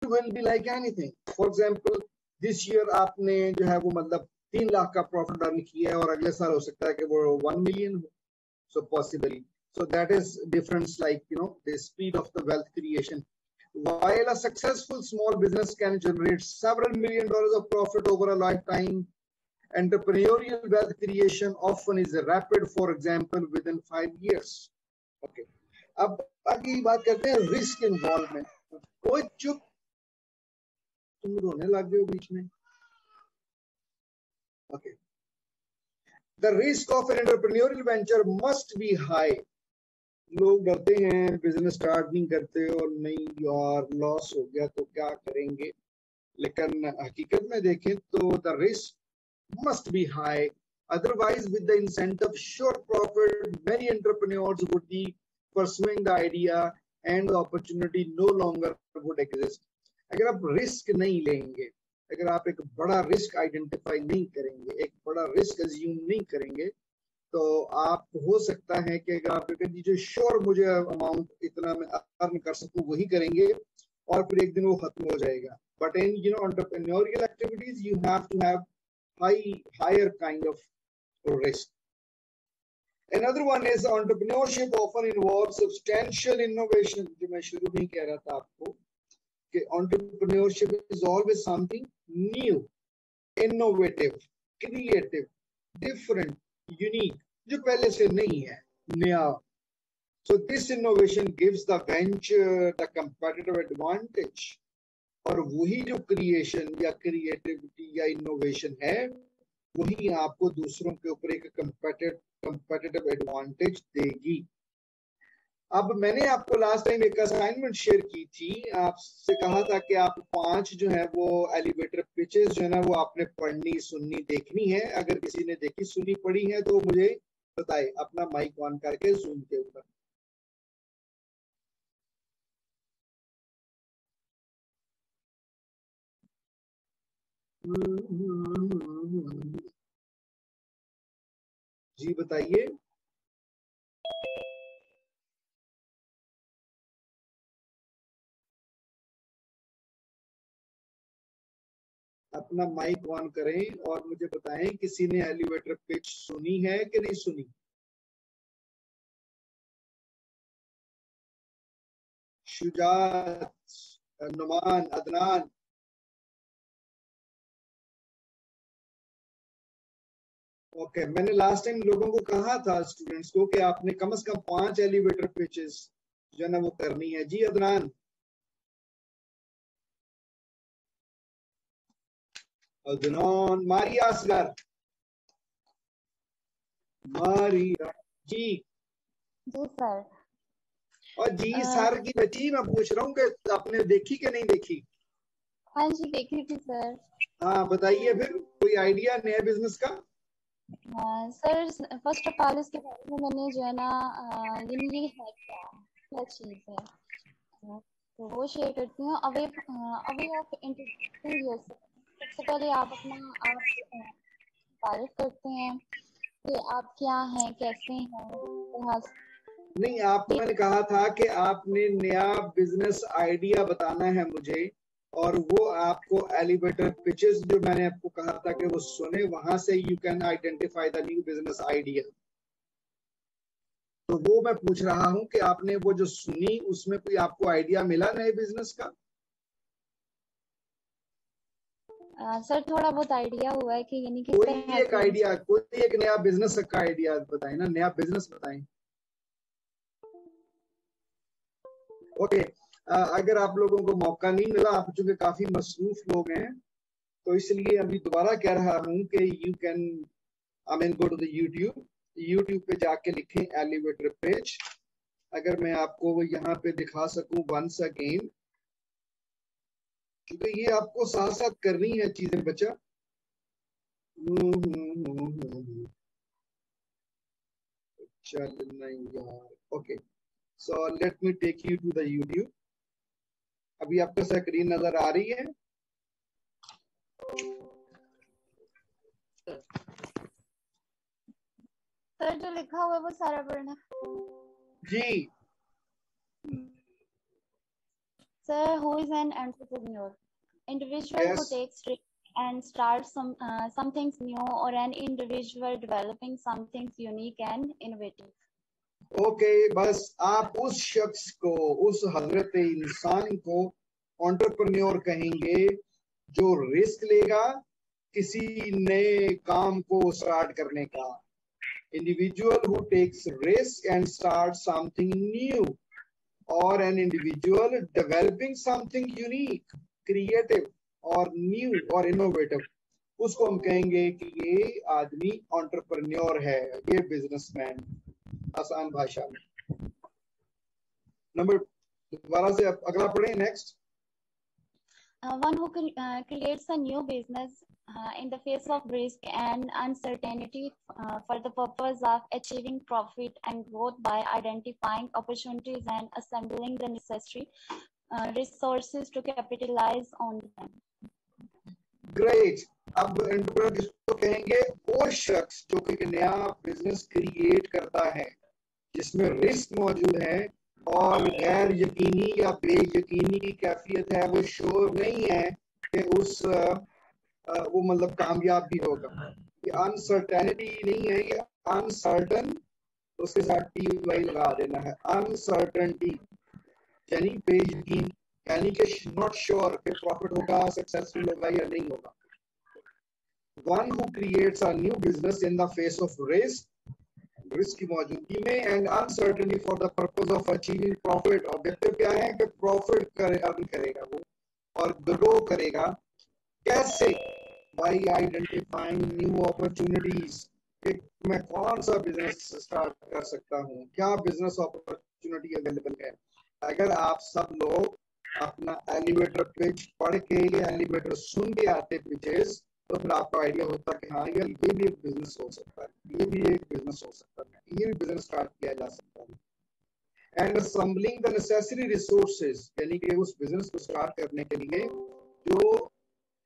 will be like anything. For example, this year आपने जो है वो मतलब 3 लाख का प्रॉफिट अर्न किया है और अगले साल हो सकता है कि वो 1 मिलियन हो. So possibly. So that is difference, like, you know, the speed of the wealth creation. While a successful small business can generate several $1 million of profit over a lifetime, entrepreneurial wealth creation often is rapid, for example, within 5 years. Okay. अब आगे बात करते हैं risk involvement. कोई चुप, तुम रोने लग गए हो बीच में. Okay. The risk of an entrepreneurial venture must be high. लोग डरते हैं, बिजनेस स्टार्ट नहीं करते और नहीं यार लॉस हो गया तो क्या करेंगे. लेकिन हकीकत में देखें तो the risk must be high. Otherwise, with the incentive sure profit, many entrepreneurs would be pursuing the idea and the opportunity no longer would exist. अगर आप रिस्क नहीं लेंगे, अगर आप एक बड़ा रिस्क आइडेंटिफाई नहीं करेंगे, एक बड़ा रिस्क अज्यूम नहीं करेंगे, तो आप हो सकता है कि अगर आप कह दीजिए श्योर मुझे अमाउंट इतना मैं अर्न कर सकूं वही करेंगे और फिर एक दिन वो खत्म हो जाएगा. But in you know entrepreneurial activities you have to have higher kind of risk. Another one is entrepreneurship often involves substantial innovation. जो मैं शुरू में कह रहा था आपको कि entrepreneurship is always something new, innovative, creative, different, unique, जो पहले से नहीं है, नया. So this innovation gives the venture the competitive advantage. और वही जो क्रिएशन या क्रिएटिविटी या इनोवेशन है वही आपको दूसरों के ऊपर एक कंपेटिटिव एडवांटेज देगी. अब मैंने आपको लास्ट टाइम एक असाइनमेंट शेयर की थी, आपसे कहा था कि आप 5 जो है वो एलिवेटर पिचेस जो है ना वो आपने पढ़नी सुननी देखनी है. अगर किसी ने देखी सुनी पढ़ी है तो मुझे बताए अपना माइक ऑन करके जूम के ऊपर. जी बताइए. अपना माइक ऑन करें और मुझे बताएं किसी ने एलिवेटर पिच सुनी है कि नहीं सुनी. शुजात, नुमान, अदनान. ओके मैंने लास्ट टाइम लोगों को कहा था स्टूडेंट्स को कि आपने कम से कम 5 एलिवेटर पिचेस जो है ना वो करनी है. जी अदनान. अदनान. मारिया असगर. मारिया जी. जी सर. और जी सर की बच्ची मैं पूछ रहा हूँ कि आपने देखी कि नहीं देखी. हाँ जी देखी थी सर. हाँ बताइए फिर कोई आइडिया नया बिजनेस का. सर फर्स्ट ऑफ ऑल इसके बारे में मैंने जो है ना ये है क्या चीज है तो वो शेयर करती हूँ. Away of introducing yourself. सबसे पहले आप अपना तारीफ करते हैं कि आप क्या हैं, कैसे हैं. नहीं आपको मैंने कहा था कि आपने नया बिजनेस आइडिया बताना है मुझे और वो आपको एलिवेटर पिचेस जो मैंने आपको कहा था कि वो सुने वहां से you can identify the new business idea. तो वो मैं पूछ रहा हूं कि आपने वो जो सुनी उसमें कोई आपको आइडिया मिला नए बिजनेस का. सर थोड़ा बहुत आइडिया हुआ है कि यानी कि कोई एक आइडिया, कोई एक नया बिजनेस का आइडिया बताएं ना, नया बिजनेस बताएं. ओके अगर आप लोगों को मौका नहीं मिला, आप चूंकि काफी मसरूफ लोग हैं तो इसलिए अभी दोबारा कह रहा हूं कि you can I mean go to the YouTube पे जाके लिखें एलिवेटर पेज. अगर मैं आपको वो यहाँ पे दिखा सकूं वंस अगेन, क्योंकि ये आपको साथ साथ करनी है चीजें बच्चा. चल नहीं यार. Okay so let me take you to the YouTube. अभी आपको स्क्रीन नजर आ रही है. सर जो लिखा हुआ है वो सारा पढ़ना जी. Sir, who is an entrepreneur? Individual who Yes. takes risk and starts something new, or an individual developing something unique and innovative. Okay, बस आप उस शख्स को, उस हजरत इंसान को एंटरप्रेन्योर कहेंगे जो रिस्क लेगा किसी नए काम को स्टार्ट करने का. Individual who takes risk and starts something new, or an individual developing something unique, creative or new or innovative, उसको हम कहेंगे कि ये आदमी एंटरप्रेन्योर है, ये बिजनेसमैन, आसान भाषा में. नंबर दोबारा से अगला पढ़े, next. One who creates a new business in the face of risk and uncertainty for the purpose of achieving profit and growth by identifying opportunities and assembling the necessary resources to capitalize on them. Great. अब entrepreneur किसको कहेंगे? वो शख्स जो कि नया business create करता है जिसमें रिस्क मौजूद है और गैर यकीनी या बेयकीनी की कैफियत है, वो श्योर नहीं है कि वो मतलब कामयाब भी होगा. ये अनसर्टेनिटी नहीं है, ये अनसर्टन, उसके साथ टी वाई लगा देना है. अनसर्टेनिटी यानी बेयकीन, यानी कि नॉट श्योर कि प्रॉफिट होगा, सक्सेसफुल होगा या नहीं होगा. One who creates a new business in the face of risk, risk की मौजूदगी में, and uncertainty for the purpose of achieving profit. Objective क्या है कि प्रॉफिट अर्न करेगा वो और ग्रो करेगा. कैसे? बाय आइडेंटिफाइंग न्यू अपॉर्चुनिटीज, मैं कौन सा बिजनेस स्टार्ट कर सकता हूँ, क्या बिजनेस अपॉर्चुनिटी अवेलेबल है. अगर आप सब लोग अपना एलिवेटर पिच पढ़ के या एलिवेटर सुन के आते पिचेस, तो फिर आपको आइडिया होता कि हाँ यार ये भी एक बिजनेस हो सकता है, ये भी एक बिजनेस हो सकता है, ये भी बिजनेस स्टार्ट किया जा सकता है. And assembling the necessary resources, यानी कि उस बिजनेस को स्टार्ट करने के लिए जो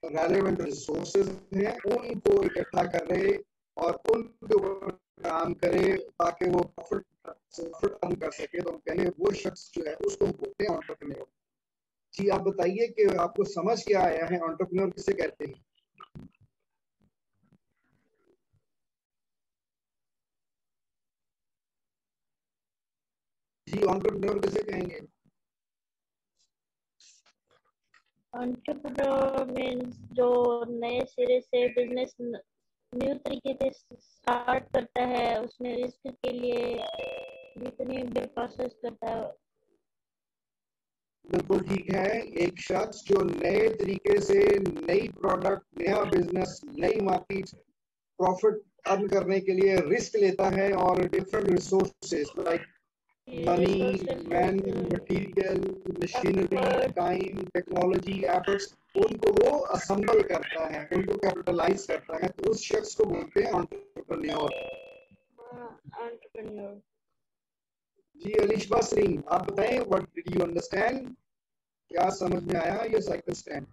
रेलेवेंट रिसोर्सेज हैं उनको इकट्ठा करे और उनके ऊपर काम करे ताकि वो प्रॉफिट अर्न कर सके. तो हम कहेंगे वो शख्स जो है उसको बोलते हैं एंटरप्रेन्योर. जी आप बताइए कि आपको समझ क्या आया है, एंटरप्रेन्योर किसे कहते हैं? जी एंटरप्रेन्योर किसे कहेंगे? एंटरप्रेन्योर मीन्स जो नए सिरे से बिजनेस न्यू तरीके से स्टार्ट करता है, उसमें रिस्क के लिए जितनी भी प्रोसेस करता है. बिल्कुल ठीक है. एक शख्स जो नए तरीके से नई प्रोडक्ट, नया बिजनेस, नई मार्केट, प्रॉफिट अर्न करने के लिए रिस्क लेता है और different resources like money, man, material, machinery, time, technology, efforts, उनको वो असेंबल करता है, उनको कैपिटलाइज करता है, तो उस शख्स को बोलते हैं एंटरप्रेन्योर. एंटरप्रेन्योर. जी अलिशबा सिंह, आप बताएं व्हाट डिड यू अंडरस्टैंड, क्या समझ में आया ये साइकिल स्टैंड?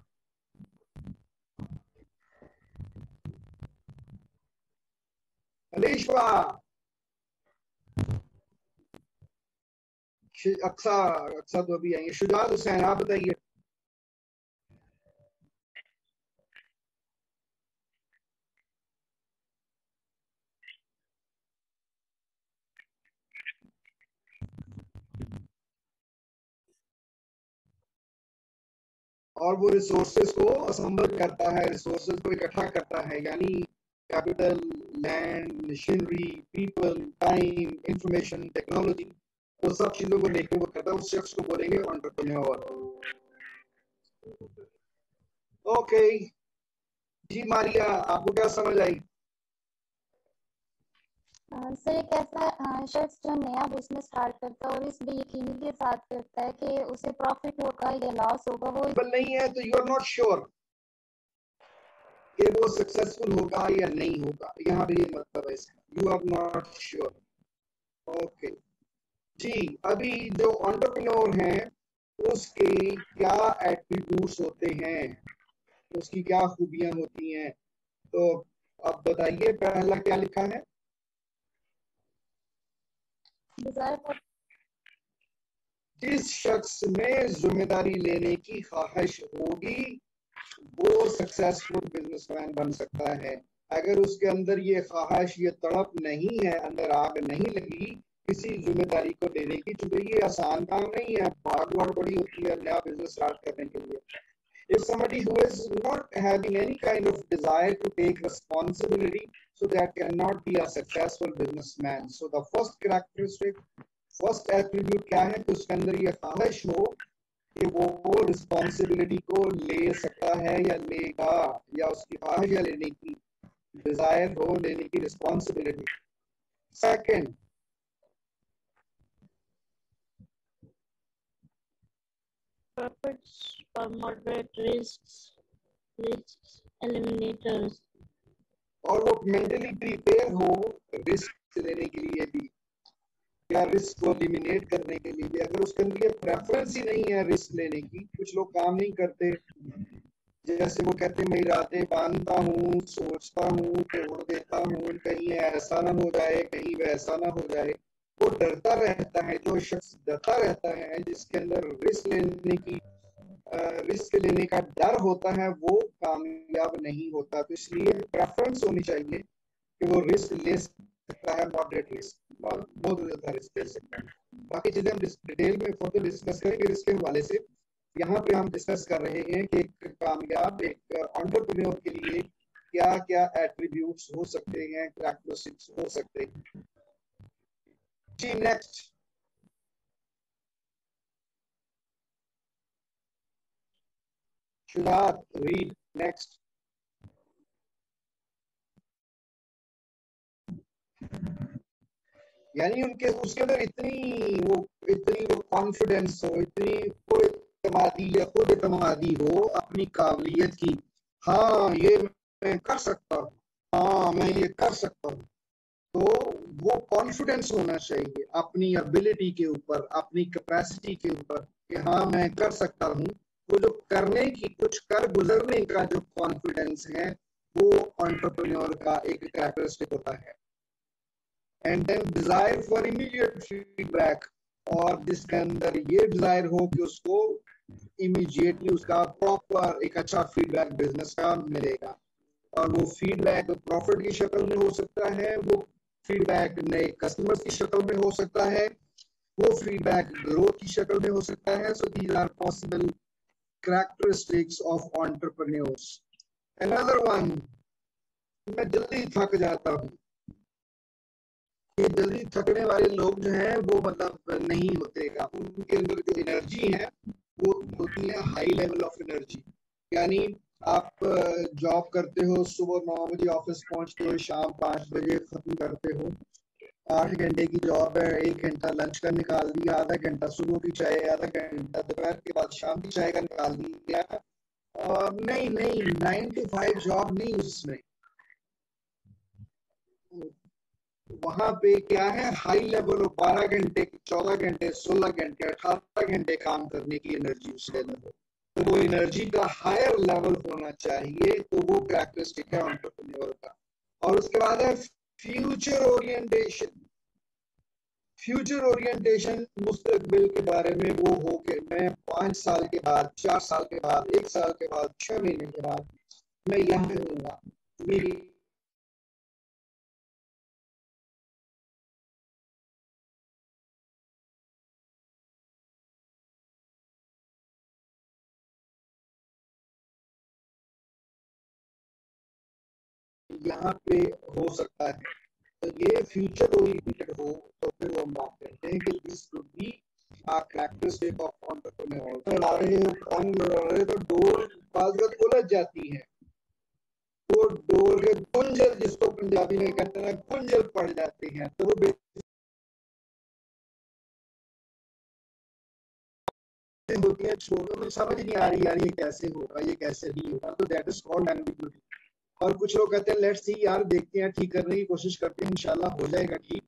अलिशबा, अक्सा तो अभी आएंगे. शुजात हुसैन, आप बताइए. और वो रिसोर्सेज को असेंबल करता है, रिसोर्सेज को इकट्ठा करता है, यानी capital, land, machinery, people, time, information, technology, वो सब चीजों को लेकर वो करता है. उस शख्स को बोलेंगे एंटरप्रेन्योर. ओके जी मारिया, आपको क्या समझ आई? सर एक ऐसा शख्स जो नया बिजनेस स्टार्ट करता है और इस बेयकीनी के साथ करता है कि उसे प्रॉफिट होगा या लॉस होगा, वो नहीं है तो यू आर नॉट श्योर कि वो सक्सेसफुल होगा या नहीं होगा. यहाँ पे ये मतलब है इसका, you are not sure. Okay जी. अभी जो एंटरप्रेन्योर हैं उसके क्या एट्रीब्यूट्स होते हैं, उसकी क्या खूबियां होती हैं, तो अब बताइए. पहला क्या लिखा है? डिजायर फॉर जिस शख्स में जिम्मेदारी लेने की ख्वाहिश होगी वो सक्सेसफुल बिजनेसमैन बन सकता है। अगर उसके अंदर ये ख्वाहिश, ये तड़प नहीं है, अंदर आग नहीं लगी किसी जिम्मेदारी को लेने की, क्योंकि ये आसान काम नहीं है, भाग दौड़ बड़ी होती है नया बिजनेस स्टार्ट करने के लिए। If somebody who is not having any kind of desire to take responsibility, so that cannot be a successful businessman. So the first characteristic, first attribute क्या है कि उसके अंदर ये ख्वाहिश हो कि वो रिस्पॉन्सिबिलिटी को ले सकता है या लेगा, या उसकी ख्वाहिश या लेने की डिजायर हो, लेने की responsibility. Second, Profits or moderate risks eliminators. और वो मेंटली प्रिपेयर हो रिस्क लेने के लिए भी या रिस्क को एलिमिनेट करने के लिए भी। अगर उसके अंदर ये प्रेफरेंस ही नहीं है रिस्क लेने की, कुछ लोग काम नहीं करते, जैसे वो कहते हैं मैं रातें बांधता हूँ, सोचता हूँ, तोड़ देता हूँ, कहीं ऐसा ना हो जाए, कहीं वैसा ना हो जाए, वो डरता रहता है। जो शख्स डरता रहता है, जिसके अंदर रिस्क लेने का डर होता है, वो कामयाब नहीं होता। तो इसलिए प्रेफरेंस होनी चाहिए कि वो रिस्क ले सकता है, मॉडरेट रिस्क, बहुत ज्यादा रिस्क ले सकता है। बाकी चीजें हम डिटेल में फर्दर डिस्कस करेंगे रिस्क के हवाले से। यहाँ पे हम डिस्कस कर रहे हैं कि एक कामयाब एक एंटरप्रेन्योर के लिए क्या क्या एट्रीब्यूट्स हो सकते हैं, कैरेक्टरिस्टिक्स हो सकते हैं। जी नेक्स्ट, शुजात रीड नेक्स्ट। यानी उनके उसके अंदर इतनी वो कॉन्फिडेंस हो, इतनी खुद एतमादी हो अपनी काबिलियत की। हाँ ये मैं कर सकता हूँ, हाँ मैं ये कर सकता हूँ। तो वो कॉन्फिडेंस होना चाहिए अपनी एबिलिटी के ऊपर, अपनी कैपेसिटी के ऊपर कि हाँ मैं कर सकता हूँ। वो जो करने की, कुछ कर गुजरने का जो कॉन्फिडेंस है, वो एंटरप्रेन्योर का एक कैरेक्टरिस्टिक होता है। And then desire for immediate feedback, और जिसके अंदर ये डिजायर हो कि उसको इमीडिएटली उसका प्रॉपर एक अच्छा फीडबैक बिजनेस का मिलेगा। और वो फीडबैक प्रॉफिट की शक्ल में हो सकता है, वो फीडबैक नए कस्टमर्स की शक्ल में हो सकता है, वो फीडबैक ग्रोथ की शक्ल में हो सकता है। So these are possible characteristics of entrepreneurs. Another one, मैं जल्दी थक जाता हूँ। ये जल्दी थकने वाले लोग जो हैं वो मतलब नहीं होते का, उनके अंदर जो एनर्जी है वो होती है हाई लेवल ऑफ एनर्जी। यानी आप जॉब करते हो, सुबह 9 बजे ऑफिस पहुंचते हो, शाम 5 बजे खत्म करते हो, 8 घंटे की जॉब है, 1 घंटा लंच का निकाल दिया, आधा घंटा सुबह की चाय, आधा घंटा दोपहर के बाद शाम की चाय का निकाल दिया। और नहीं 9 to 5 जॉब नहीं उसमें, वहां पे क्या है हाई लेवल, 12 घंटे, 14 घंटे, 16 घंटे, 18 घंटे काम करने की एनर्जी उसके अंदर। तो वो एनर्जी का हायर लेवल होना चाहिए। तो वो कैरेक्टरिस्टिक है एंटरप्रेन्योर का। और उसके बाद है फ्यूचर ओरिएंटेशन। फ्यूचर ओरिएंटेशन मुस्तकबिल के बारे में वो हो कि मैं 5 साल के बाद, 4 साल के बाद, 1 साल के बाद, 6 महीने के बाद मैं यहाँ रहूंगा, मेरी यहाँ पे हो सकता है। तो ये फ्यूचर ओरिएंटेड हो तो फिर वो हम बात करते हैं कि this would be a characteristic of entrepreneur। तो ला रहे हो, काम लगा रहे तो डोर बाजगत उलझ जाती है, वो डोर के गुंजल, जिसको पंजाबी में कहते हैं गुंजल पड़ जाते हैं। तो वो होती है, छोड़ो तो समझ नहीं आ रही यार ये कैसे होगा, ये कैसे नहीं होगा। तो दैट इज कॉल्ड एम्बिग्यूटी। और कुछ लोग कहते हैं लेट्स सी यार, देखते हैं, ठीक करने की कोशिश करते हैं, इंशाल्लाह हो जाएगा ठीक।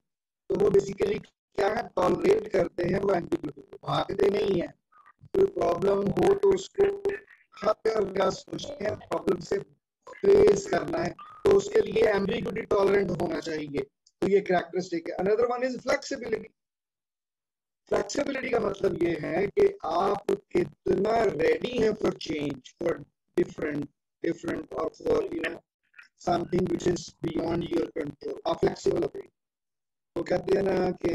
तो वो बेसिकली क्या है, टॉलरेट करते हैं वो एम्बिग्यूटी को, भागते नहीं है। कोई प्रॉब्लम हो तो उसको हर सोचते हैं, प्रॉब्लम से फेस करना है, तो उसके लिए एम्बिग्यूटी टॉलरेंट होना चाहिए। तो ये कैरेक्टरिस्टिक है। Another one is flexibility. Flexibility का मतलब ये है कि आप कितना रेडी हैं for change, for different different और for something which is beyond your control. आप फ्लेक्सिबल हो गए। तो कहते हैं ना कि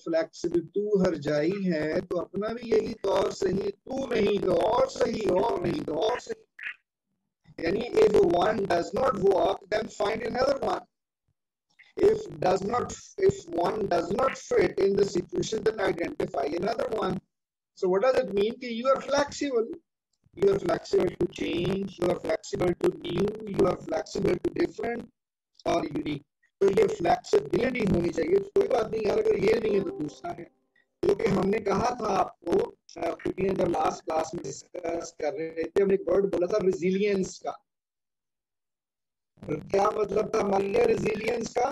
फ्लेक्सिबल, तू हर जाई है, तो अपना भी यही तो और सही, तू नहीं तो और सही, और नहीं तो और सही। यानी if one does not work, then find another one. If one does not fit in the situation, then identify another one. So what does it mean? That you are flexible. You are flexible to change. You are flexible to new. You are flexible to different or unique. तो ये flexibility होनी चाहिए। कोई बात नहीं यार, अगर ये नहीं है तो दूसरा है। क्योंकि हमने कहा था आपको, क्योंकि जब लास्ट क्लास में डिस्कस कर रहे थे, हमने एक वर्ड बोला था रेजिलियंस का। क्या मतलब था हमारे लिए रेजिलियंस का?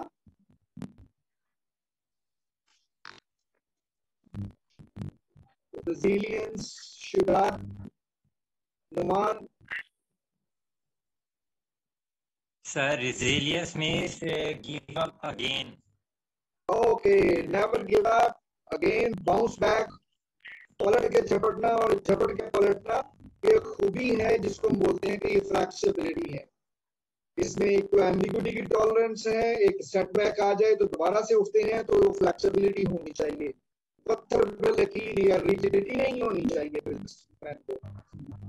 Resilience, Shubha, Numan. Sir, resilience means give up again. Okay, never give up, again bounce back, पलट के झपटना और झपट के पलटना, ये खूबी है जिसको हम बोलते हैं कि ये फ्लेक्सिबिलिटी है। इसमें एक तो एम्बिग्युइटी की टॉलरेंस है, एक सेटबैक आ जाए तो दोबारा से उठते हैं, तो फ्लेक्सिबिलिटी होनी चाहिए। पत्थर पे लकीर या रिजिडिटी नहीं होनी चाहिए बिजनेसमैन को।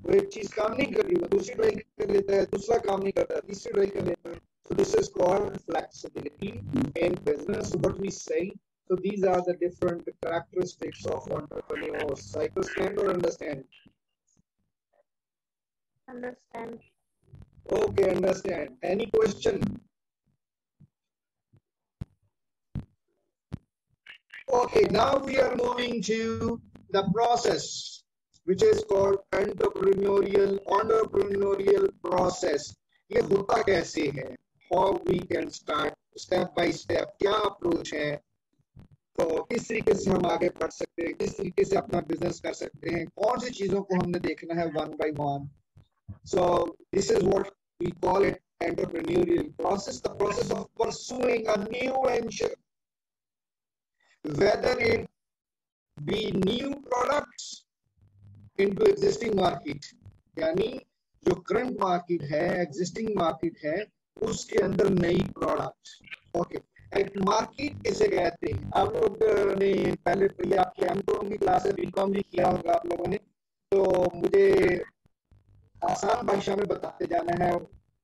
वो एक चीज काम नहीं कर रही, वो दूसरी ट्राई कर लेता है, दूसरा काम नहीं करता, तीसरी ट्राई कर लेता है। So this is called flexibility in business. What we say. So these are the different characteristics of entrepreneurs. Cycle stand or understand? Understand. Okay, understand. Any question? Okay, now we are moving to the process, which is called entrepreneurial process. ये होता कैसे है? How we can start step by step, क्या approach है? तो किस तरीके से हम आगे बढ़ सकते हैं, किस तरीके से अपना बिजनेस कर सकते हैं, कौन सी चीजों को हमने देखना है one by one. So this is what we call it entrepreneurial process, the process of pursuing a new venture, whether it be new products into existing market, यानी जो करंट मार्केट है, एग्जिस्टिंग मार्केट है, उसके अंदर नई product. Okay, एक market किसे कहते हैं? आप लोग ने पहले पहले आपकी एमकॉम की क्लास है, बीकॉम भी किया होगा आप लोगों ने, तो मुझे आसान भाषा में बताते जाना है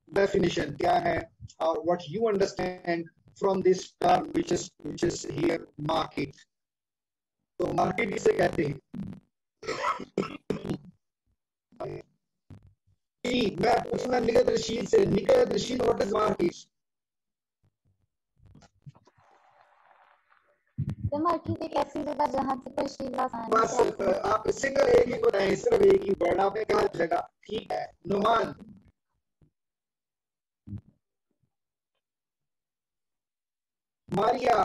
डेफिनेशन क्या है और what you understand from this term which is here market. तो मार्केट किसे कहते हैं? मैं पूछना निगत रशीद से, Nighat Rashid, what is market? Market एक ऐसी जगह जहाँ पे तशरीफ आसानी बस से आप सिंगल एक ही बताएं, सिर्फ एक ही वर्ड, आपने कहा जगह, ठीक है। Numan, Maria,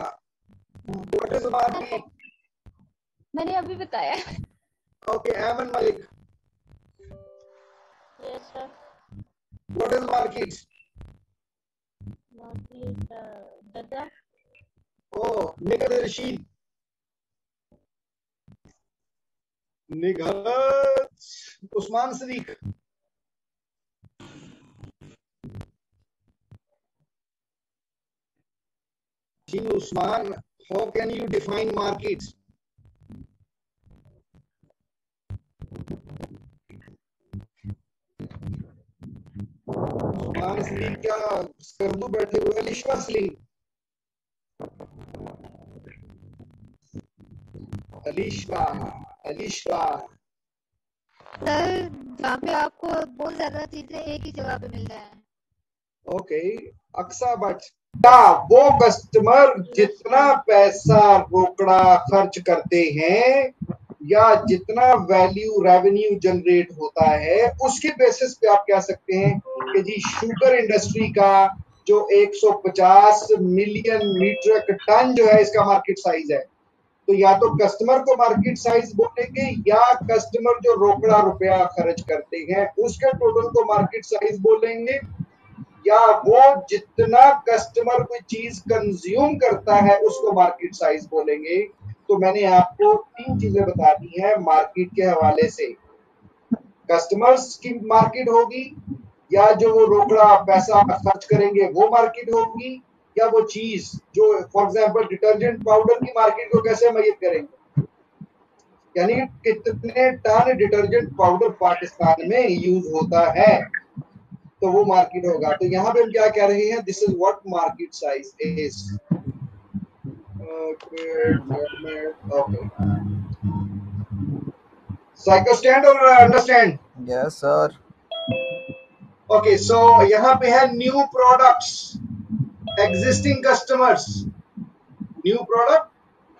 what is market? मैंने अभी बताया। Okay, Eman Malik, Yes, sir. What is market? Market, जगह. ओ, निगत रशीद, निगत, उस्मान सदीक, जी Usman, how can you define market? Usman Sadiq क्या स्कर्दू बैठे हुए? अलिशा सलीम, अलिशा, अलिशा, सर जहाँ पे आपको बहुत ज्यादा चीजें एक ही जगह पे मिल जाए। ओके, अक्सा भट्ट, क्या वो कस्टमर जितना पैसा रोकड़ा खर्च करते हैं या जितना वैल्यू रेवेन्यू जनरेट होता है, उसके बेसिस पे आप कह सकते हैं कि जी शुगर इंडस्ट्री का जो 150 मिलियन मीट्रिक टन जो है इसका मार्केट साइज है। तो या तो कस्टमर को मार्केट साइज बोलेंगे या कस्टमर जो रोकड़ा रुपया खर्च करते हैं उसके टोटल को मार्केट साइज बोलेंगे, या वो जितना कस्टमर कोई चीज कंज्यूम करता है उसको मार्केट साइज बोलेंगे। तो मैंने आपको 3 चीजें बता दी हैं मार्केट के हवाले से। कस्टमर्स की मार्केट होगी, या जो वो रोकड़ा पैसा खर्च करेंगे वो मार्केट होगी, या वो चीज जो फॉर एग्जांपल डिटर्जेंट पाउडर की मार्केट को कैसे मैनेज करेंगे, यानी कितने टन डिटर्जेंट पाउडर पाकिस्तान में यूज होता है, तो वो मार्केट होगा। तो यहाँ पे हम क्या कह रहे हैं, this is what market size is. Okay, cycle stand और understand? Yes sir. Okay, so यहाँ पे है new products, existing customers, new product,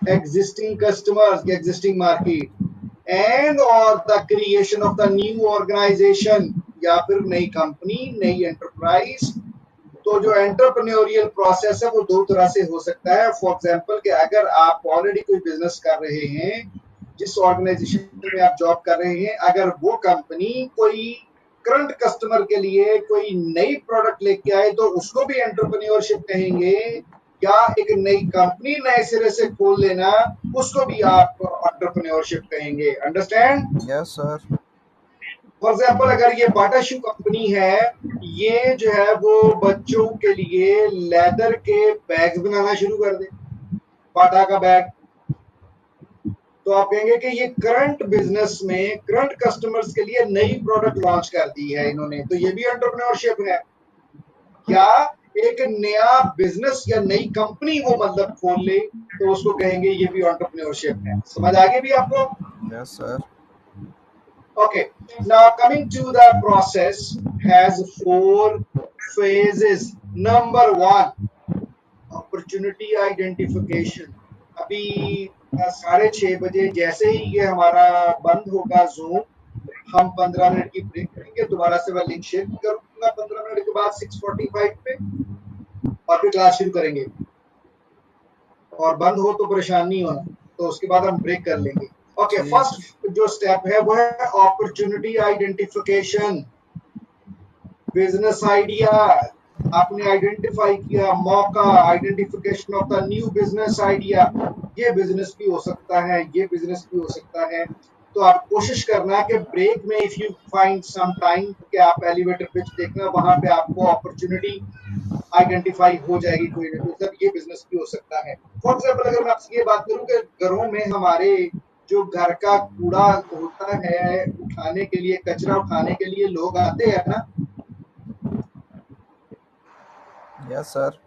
existing customers, existing market, and और the creation of the new organization, या फिर नई company, नई enterprise. तो जो एंटरप्रेन्योरियल प्रोसेस है वो 2 तरह से हो सकता है। फॉर एग्जांपल कि अगर आप ऑलरेडी कोई बिजनेस कर रहे हैं, जिस ऑर्गेनाइजेशन में आप जॉब कर रहे हैं, अगर वो कंपनी कोई करंट कस्टमर के लिए कोई नई प्रोडक्ट लेके आए तो उसको भी एंटरप्रेन्योरशिप कहेंगे, या एक नई कंपनी नए सिरे से खोल लेना उसको भी आप एंटरप्रेन्योरशिप कहेंगे। Understand? Yes sir. For example अगर ये बाटा शू कंपनी है, ये जो है वो बच्चों के लिए लेदर के बैग्स बनाना शुरू कर दे, बाटा का बैग, तो आप कहेंगे कि ये करंट बिजनेस में करंट कस्टमर्स के लिए नई प्रोडक्ट लॉन्च कर दी है इन्होंने, तो ये भी एंटरप्रेन्योरशिप है। या एक नया बिजनेस या नई कंपनी वो मतलब खोल ले तो उसको कहेंगे ये भी एंटरप्रेन्योरशिप है। समझ आ गई भी आपको? Yes sir. Okay, now coming to the process has 4 phases. Number 1, opportunity identification. अभी 6:30 बजे जैसे ही ये हमारा बंद होगा जूम, हम 15 मिनट की ब्रेक करेंगे, दोबारा से मैं लिंक शेयर करूंगा 15 मिनट के बाद 6:45 पे, और फिर क्लास शुरू करेंगे। और बंद हो तो परेशान नहीं होना, तो उसके बाद हम ब्रेक कर लेंगे। ओके, फर्स्ट जो स्टेप है वो है अपॉर्चुनिटी आइडेंटिफिकेशन। बिजनेस आइडिया आपने आइडेंटिफाई किया, मौका, identification of the new business idea, ये बिजनेस भी हो सकता है, ये बिजनेस भी हो सकता है। तो आप कोशिश करना कि ब्रेक में if you find some time कि आप एलिवेटर पिच देखना, वहां पे आपको अपॉर्चुनिटी आइडेंटिफाई हो जाएगी कोई ना कोई, तब ये बिजनेस भी हो सकता है। फॉर एग्जाम्पल अगर मैं आपसे ये बात करूं कि घरों में हमारे जो घर का कूड़ा होता है उठाने के लिए, कचरा उठाने के लिए लोग आते हैं ना? Yes sir.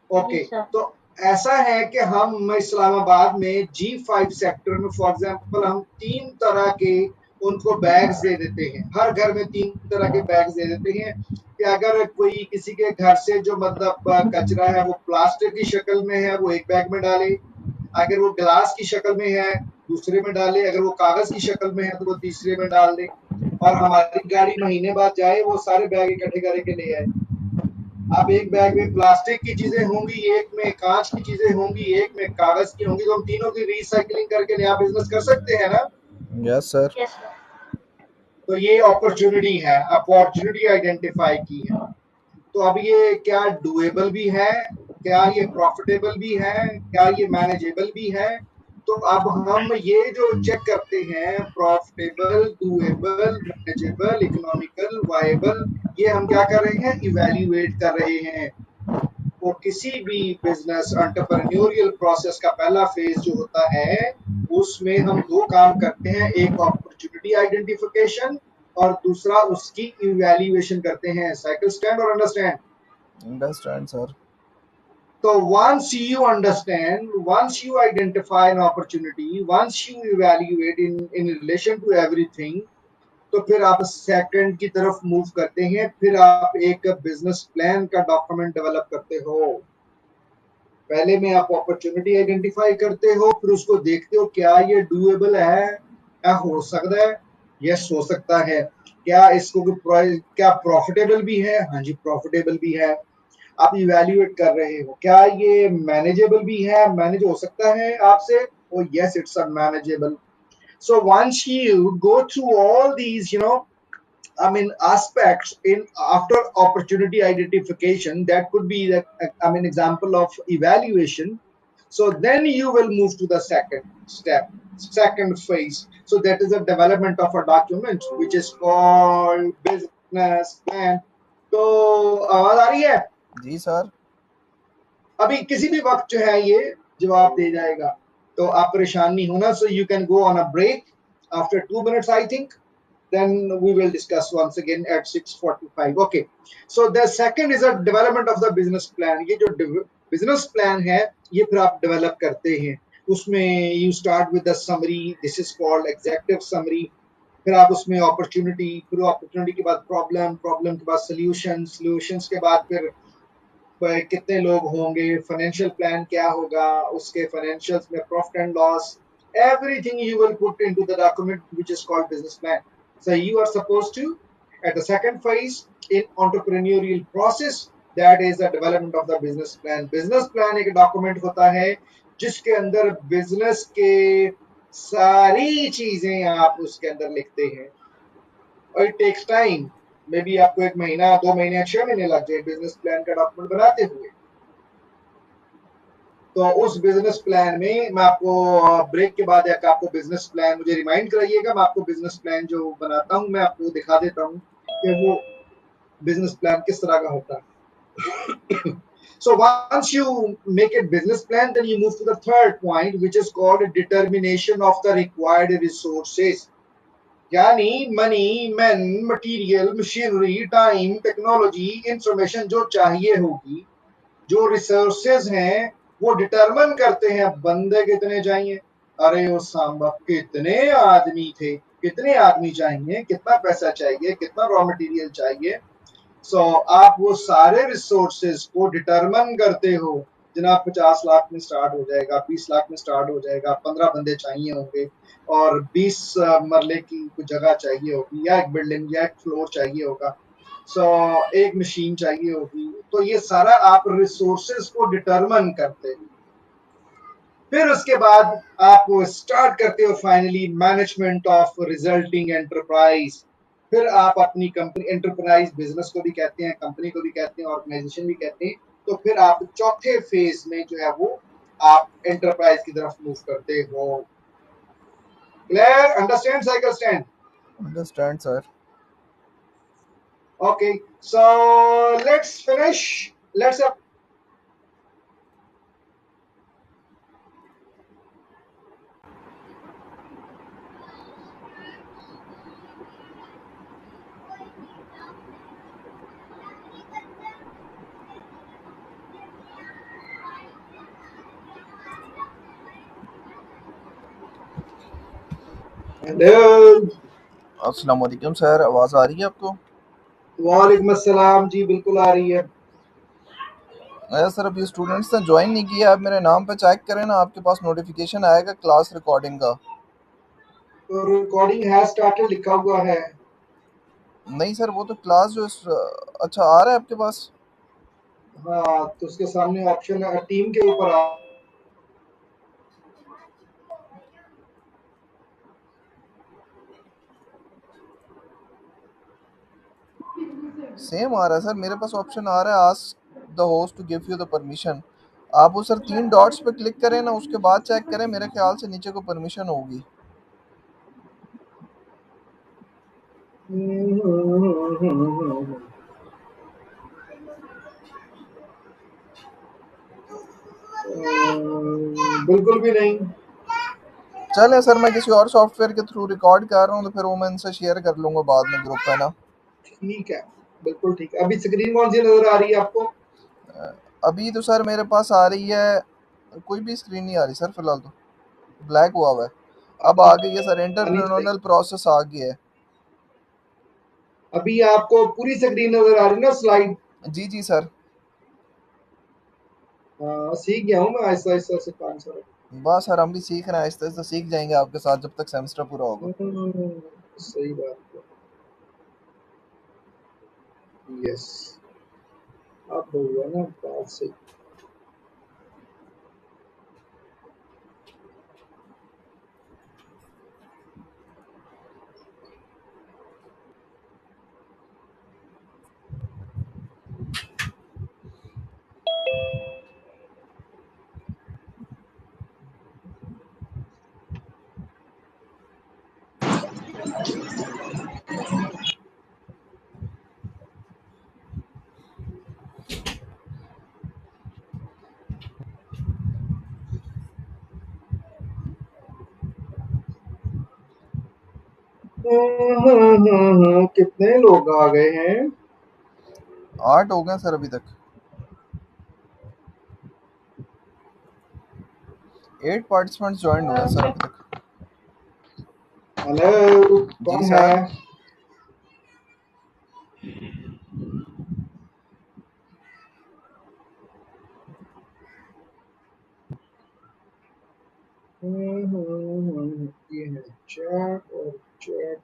ओके, तो ऐसा है कि हम इस्लामाबाद में G5 सेक्टर में फॉर एग्जांपल हम 3 तरह के उनको बैग्स दे देते हैं, हर घर में 3 तरह के बैग्स दे देते हैं कि अगर कोई किसी के घर से जो मतलब कचरा है वो प्लास्टिक की शक्ल में है वो एक बैग में डाले, अगर वो ग्लास की शक्ल में है दूसरे में डाले, अगर वो कागज की शक्ल में है तो वो तीसरे में डाल दे, और हमारी गाड़ी महीने बाद जाए वो सारे बैग इकट्ठे करके ले आए। अब एक बैग में प्लास्टिक की चीजें होंगी, एक में कांच की चीजें होंगी, एक में कागज की होंगी, तो हम तीनों की रिसाइकलिंग करके नया बिजनेस कर सकते हैं ना? Yes sir. तो ये अपॉर्चुनिटी है, अपॉर्चुनिटी आइडेंटिफाई की है। तो अब ये क्या डुएबल भी है, क्या ये प्रॉफिटेबल भी है, क्या ये मैनेजेबल भी है? तो अब हम ये जो चेक करते हैं profitable, doable, manageable, economical, viable, ये हम क्या कर रहे हैं, इवैल्यूएट कर रहे हैं। तो किसी भी बिजनेस एंटरप्रेन्योरियल प्रोसेस का पहला फेज जो होता है उसमें हम 2 काम करते हैं, एक अपॉर्चुनिटी आइडेंटिफिकेशन और दूसरा उसकी इवैल्यूएशन करते हैं। साइकिल स्टैंड और understand? Understand sir. So once you understand, once you identify an opportunity, once you evaluate in relation to everything, तो फिर आप सेकंड की तरफ मूव करते हैं, फिर आप एक बिजनेस प्लान का डॉक्यूमेंट डेवलप करते हो। पहले में आप अपॉर्चुनिटी आइडेंटिफाई करते हो, फिर उसको देखते हो क्या ये डूएबल है, क्या हो सकता है, यस हो सकता है, क्या इसको क्या प्रॉफिटेबल भी है, हाँ जी प्रॉफिटेबल भी है। आप इवैल्यूएट कर रहे हो क्या ये मैनेजेबल भी है, मैनेज हो सकता है आपसे, oh yes it's a manageable. So once you go through all these aspects in after opportunity identification, that could be the example of evaluation. So then you will move to the second step, second phase. So that is the development of a document which is called business plan. तो आवाज आ रही है? जी sir. अभी किसी भी वक्त जो है ये जवाब दे जाएगा, तो आप परेशान नहीं होना. So you can go on a break after 2 minutes, I think. Then we will discuss once again at 6:45. Okay. So the second is a development of the business plan. ये जो business plan है, ये फिर आप develop करते हैं. उसमें you start with the summary. This is called executive summary. फिर आप उसमें opportunity, फिर opportunity के बाद problem, problem के बाद solution, solutions के बाद फिर कितने लोग होंगे, फाइनेंशियल प्लान क्या होगा, उसके फाइनेंशियल्स में profit and loss, everything you will put into the document which is called business plan. So you are supposed to, at the second phase in entrepreneurial process, that is the development of the business plan. business plan एक document होता है जिसके अंदर business के सारी चीजें आप उसके अंदर लिखते हैं, और it takes time. May be आपको 1 महीना, 2 महीने, 6 महीने लग जाए बिजनेस प्लान का डॉक्यूमेंट बनाते हुए. तो उस बिजनेस प्लान में मैं आपको ब्रेक के बाद एक आपको बिजनेस प्लान, मुझे रिमाइंड कराइएगा, मैं आपको बिजनेस प्लान जो बनाता हूं मैं आपको दिखा देता हूं कि वो बिजनेस प्लान किस तरह का होता है. So once you make a business plan, then you move to the third point, which is called determination of the required resources. यानी money, man, material, machinery, time, technology, information जो चाहिए होगी, जो रिसोर्सेज हैं वो डिटरमिन करते हैं बंदे कितने चाहिए. अरे वो सांबा कितने आदमी थे, कितने आदमी चाहिए, कितना पैसा चाहिए, कितना रॉ मटेरियल चाहिए. सो आप वो सारे रिसोर्सेज को डिटरमिन करते हो. जनाब 50 लाख में स्टार्ट हो जाएगा, 20 लाख में स्टार्ट हो जाएगा, 15 बंदे चाहिए होंगे और 20 मरले की कुछ जगह चाहिए होगी, या एक बिल्डिंग या एक फ्लोर चाहिए होगा. सो एक मशीन चाहिए होगी. तो ये सारा आप रिसोर्सेज को डिटरमिन करते हो. फिर उसके बाद आप स्टार्ट करते हो finally management of resulting enterprise. फिर आप अपनी कंपनी, एंटरप्राइज बिजनेस को भी कहते हैं, कंपनी को भी कहते हैं, ऑर्गेनाइजेशन भी कहते हैं. तो फिर आप चौथे फेज में जो है वो आप एंटरप्राइज की तरफ मूव करते हो. Clear? Understand cycle stand? Understand sir. Okay, so let's finish. Let's up. Hello. अस्सलाम वालेकुम सर, आवाज़ आ रही है आपको? वालेकुम अस्सलाम जी, बिल्कुल आ रही है. सर अभी स्टूडेंट्स ने ज्वाइन नहीं किया. आप मेरे नाम पे चेक करें ना, आपके पास नोटिफिकेशन आएगा क्लास रिकॉर्डिंग का. तो रिकॉर्डिंग हैज स्टार्टेड लिखा हुआ है. नहीं सर, वो तो क्लास जो अच्छा आ रहा है आपके पास. हाँ, तो उसके सामने ऑप्शन है टीम के ऊपर आ. सेम आ रहा है सर, मेरे पास ऑप्शन आ रहा है ask the host to give you the permission. आप वो सर 3 डॉट्स पे क्लिक करें ना, उसके बाद चेक करें, मेरे ख्याल से नीचे को परमिशन होगी. बिल्कुल भी नहीं. चलें सर, मैं किसी और सॉफ्टवेयर के थ्रू रिकॉर्ड कर रहा हूँ, तो फिर वो मैं इनसे शेयर कर लूँगा बाद में ग्रुप पे ना. ठीक है, बिल्कुल ठीक है. अभी स्क्रीन कौन सी नजर आ रही है आपको? अभी तो सर मेरे पास आ रही है, कोई भी स्क्रीन नहीं आ रही सर, फिलहाल तो ब्लैक हुआ हुआ है. अब आ गई है सर, आनी चाहिए. एंटरप्रेन्योरियल प्रोसेस आ गई है. अभी आपको पूरी स्क्रीन नजर आ रही है ना, स्लाइड? जी जी सर. सीख गया हूँ मैं आहिस्ता आहिस्ता से काम सारा. बस सर हम भी सीख रहे हैं, आहिस्ता आहिस्ता सीख जाएंगे आपके साथ जब तक सेमेस्टर पूरा होगा. सही बात है. यस, अब हुआ ना बात सही. कितने लोग आ गए हैं? 8 हो गए सर अभी तक। 8 पार्टिसिपेंट्स ज्वाइन हुए हैं सर अभी तक। हेलो, कौन जी है? सर। ये है चैट और चैट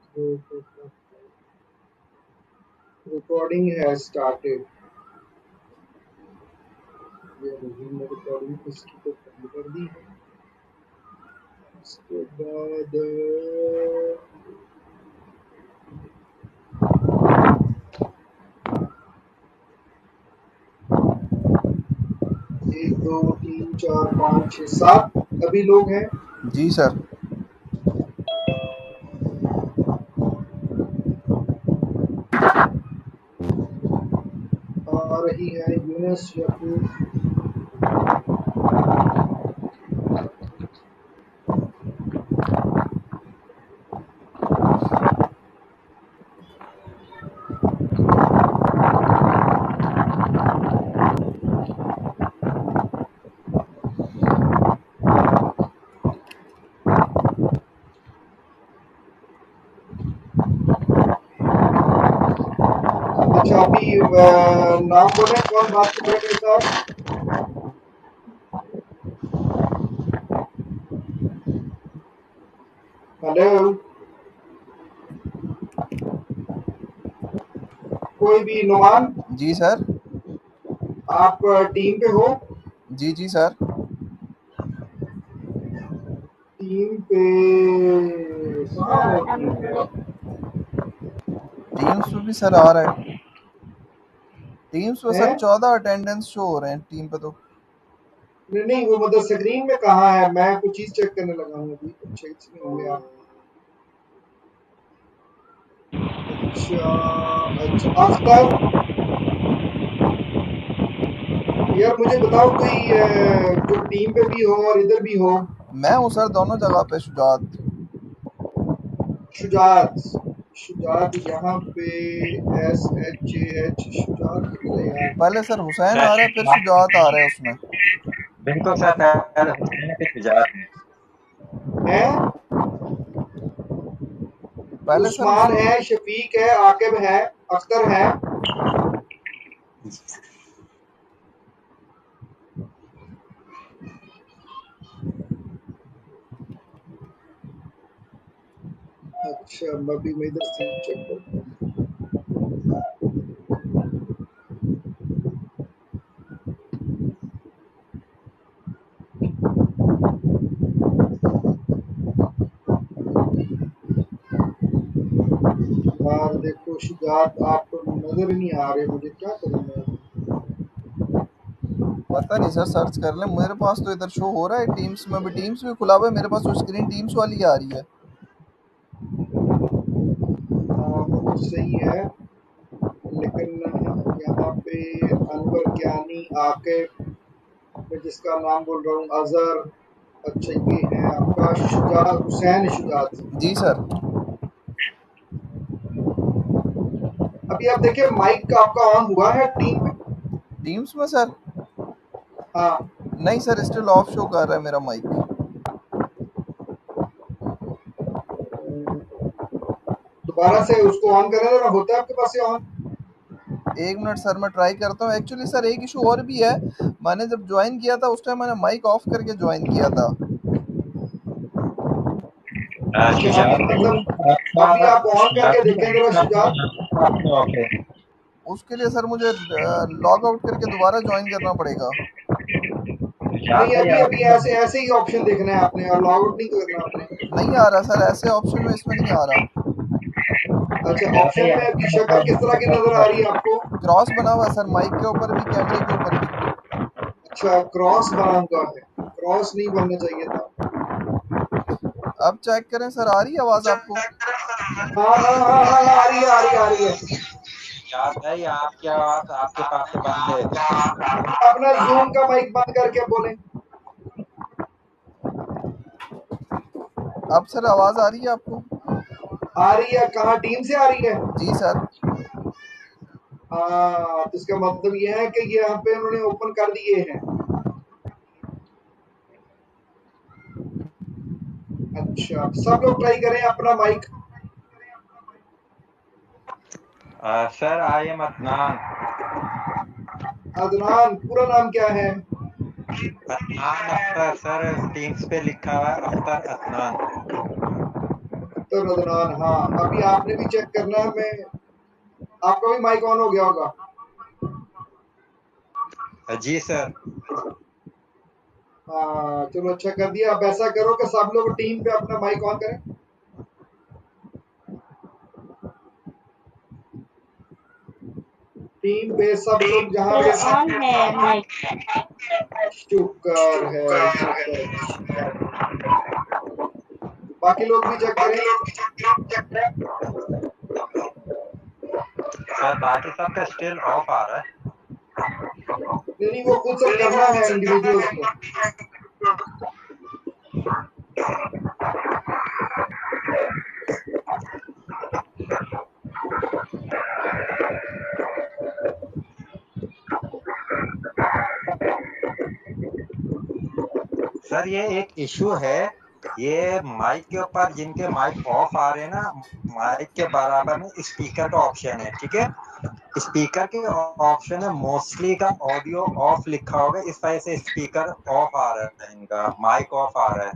रिकॉर्डिंग है स्टार्टेड। ये रिकॉर्डिंग इसकी तो बंद कर दी है। उसके बाद एक दो तीन चार पाँच छः सात अभी लोग हैं। जी सर। आ रही है यूनस याकूब। अच्छा अभी नाम बोले कौन बात कर रहे हैं साहब? हेलो, कोई भी नुमान? जी सर। आप टीम पे हो? जी जी सर। टीम पे कहाँ हो टीम पे आप? टीम्स पे भी सर आ रहा है। टीम्स पे सर हैं? 14 अटेंडेंस शो हो रहे हैं टीम पे तो। नहीं नहीं, वो मतलब स्क्रीन में कहाँ है? मैं कुछ चीज चेक करने लगा हूँ अभी। अच्छा इसमें होंगे आप। अच्छा अच्छा अख्तर, यार मुझे बताओ कोई जो टीम पे भी हो और इधर भी हो। मैं हूँ सर दोनों जगह पे शुजात। शुजात, शुजात यहाँ पे SHAH शुजात किधर है यार? पहले सर हुसैन आ रहा है फिर शुजात आ रहा है उसमें। बिल्कुल सर, पहले हुसैन फिर शुजात है। हैं? पहले सर उस्मान है, शफीक है, आकिब है, अख्तर है। अच्छा मैं इधर से चेक करता हूँ। यार देखो शुजात, आप तो नजर ही नहीं आ रहे मुझे, क्या करूँ मैं? पता नहीं सर, सर्च कर लें। मेरे पास तो इधर शो हो रहा है टीम्स में भी, टीम्स भी खुला हुआ है मेरे पास, तो स्क्रीन टीम्स वाली आ रही है। वो सही है, लेकिन यहाँ पे अनवर ज्ञानी आकिब, मैं जिसका नाम बोल रहा हूँ अजहर। अच्छा ये है आपका शुजात, हुसैन शुजात। जी सर। अभी आप देखिए माइक आपका ऑन हुआ है टीम पे? टीम्स में सर हाँ, नहीं सर, स्टिल ऑफ शो कर रहा है मेरा माइक। दोबारा से उसको ऑन करना जरा, होता है आपके पास ये ऑन? 1 मिनट सर मैं ट्राई करता हूँ। एक्चुअली सर एक इशू और भी है, मैंने जब ज्वाइन किया था उस टाइम मैंने माइक ऑफ करके ज्वाइन किया था। अच्छा अभी शुजात मतलब अभी आप ऑन करके देखें जरा शुजात। ओके। उसके लिए सर मुझे लॉग आउट करके दोबारा ज्वाइन करना पड़ेगा। नहीं अभी अभी ऐसे ऐसे ही ऑप्शन देखना है आपने, और लॉग आउट नहीं करना आपने। नहीं आ रहा सर, ऐसे ऑप्शन में इसमें नहीं आ रहा। अच्छा ऑप्शन में आपकी शक्ल किस तरह की नजर आ रही है आपको? क्रॉस बना हुआ है सर, माइक के ऊपर भी कैमरे के ऊपर भी। अच्छा क्रॉस बना हुआ है, क्रॉस नहीं बनना चाहिए था। अब चेक करें सर, आ रही है आवाज आपको? हाँ हाँ हाँ हाँ हाँ, आ रही है आ रही है आ रही है। क्या भाई, आपकी आवाज आपके पास से बंद है। अपना जूम का माइक बंद करके बोले। अब सर आवाज आ रही है आपको? आ रही है, कहाँ टीम से आ रही है? जी सर। हाँ, तो इसका मतलब ये है कि ये यहाँ पे उन्होंने ओपन कर दिए हैं। अच्छा, सब लोग ट्राई करें अपना mike. Sir I am Adnan. Adnan, पूरा नाम क्या है? अदनान अख्तर सर, टीम्स पे लिखा हुआ है अख्तर अदनान। तो अदनान, हाँ अभी आपने भी चेक करना है। मैं आपका भी माइक ऑन हो गया होगा। जी सर। हाँ चलो, अच्छा कर दिया। अब ऐसा करो कि सब लोग टीम पे अपना माइक ऑन करें। टीम पे सब लोग जहाँ सर पे ऑन है माइक। शुक्र है, शुक्र। बाकी लोग भी चेक करें। सर बाकी सबका स्टिल ऑफ आ रहा है। नहीं, वो खुद से करना है इंडिविजुअल्स को। सर ये एक इशू है, ये माइक के ऊपर जिनके माइक ऑफ आ रहे हैं ना, माइक के बराबर में स्पीकर का ऑप्शन है, ठीक है। स्पीकर के ऑप्शन है मोस्टली का ऑडियो ऑफ लिखा होगा, इस वजह से स्पीकर ऑफ आ रहा है, इनका माइक ऑफ आ रहा है।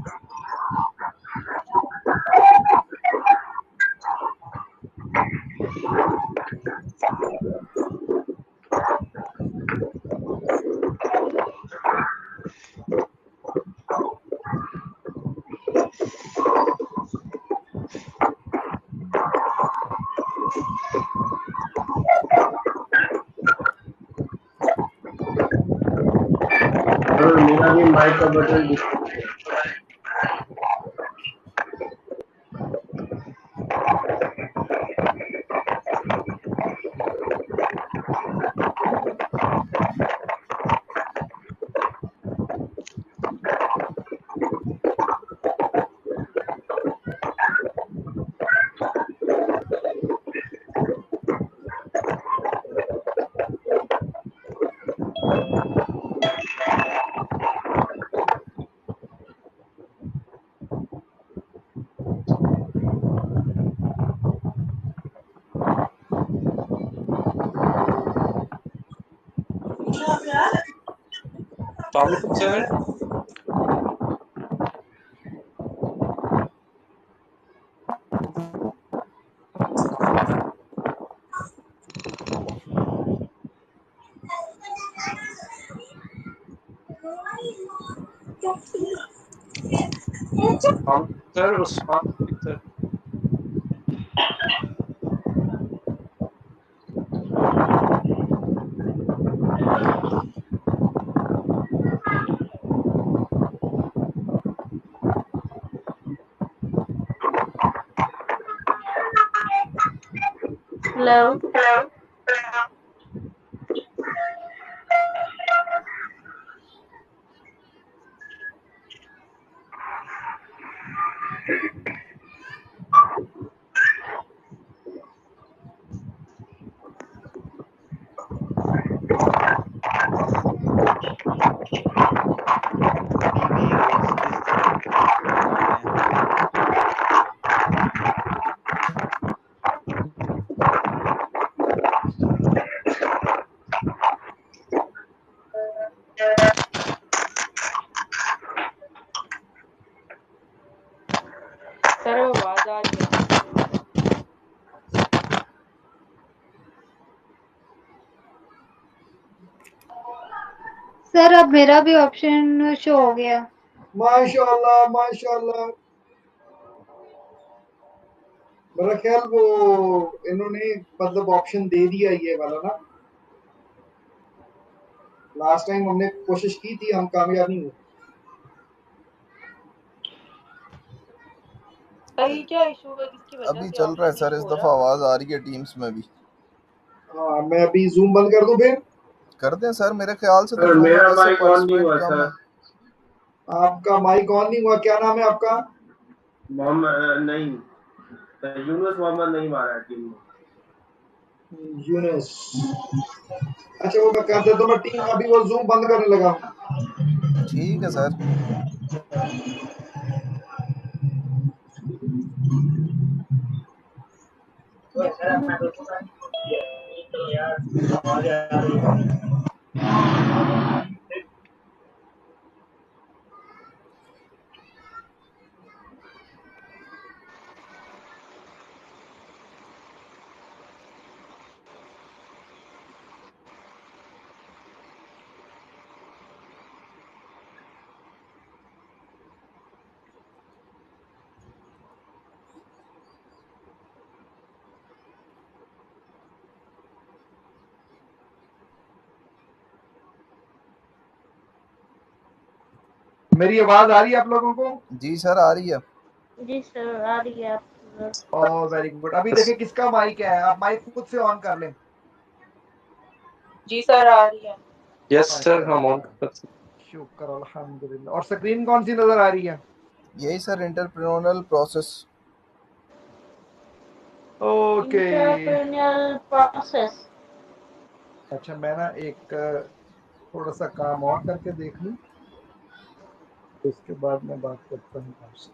मेरा भी माइक का button sir. Sir Usman sir. Hello. अभी भी सर आवाज आ रही है। सर अब मेरा भी ऑप्शन शो हो गया। माशाल्लाह माशाल्लाह। मेरा ख्याल वो इन्होंने मतलब ऑप्शन दे दिया ये वाला ना। लास्ट टाइम हमने कोशिश की थी, हम कामयाब नहीं हुए। सर ये क्या इशू है, किसकी वजह अभी से चल रहा है ऑप्शन सर, इशू इस हो दफा रहा है? आवाज आ रही है टीम्स में भी। हाँ, मैं अभी जूम बंद कर दूं फिर। कर दें सर, मेरे ख्याल से तो सर जूम में मेरा वैसे माइक ऑन नहीं पार्टिसिपेंट हुआ कम है। सर। आपका माइक ऑन नहीं हुआ, क्या नाम है आपका? मोहम्मद नहीं, यूनुस मोहम्मद नहीं मारा है टीम में। यूनुस। अच्छा वो मैं कर देता हूँ, मैं टीम अभी वो जूम बंद करने लगा हूँ। ठीक है सर। मेरी आवाज आ रही है आप लोगों को? जी सर आ रही है। जी सर आ रही है आप। Oh very good. अभी देखिए किसका माइक है, आप माइक खुद से ऑन कर लें। जी सर आ रही है। यस सर अच्छा, हम ऑन कर सकते। शुक्र अल्हम्दुलिल्लाह। और स्क्रीन कौन सी नजर आ रही है? यही sir, entrepreneurial process. Okay. Entrepreneurial process. अच्छा मैं ना एक थोड़ा सा काम और करके देख लूं, उसके बाद मैं बात करता हूँ आपसे।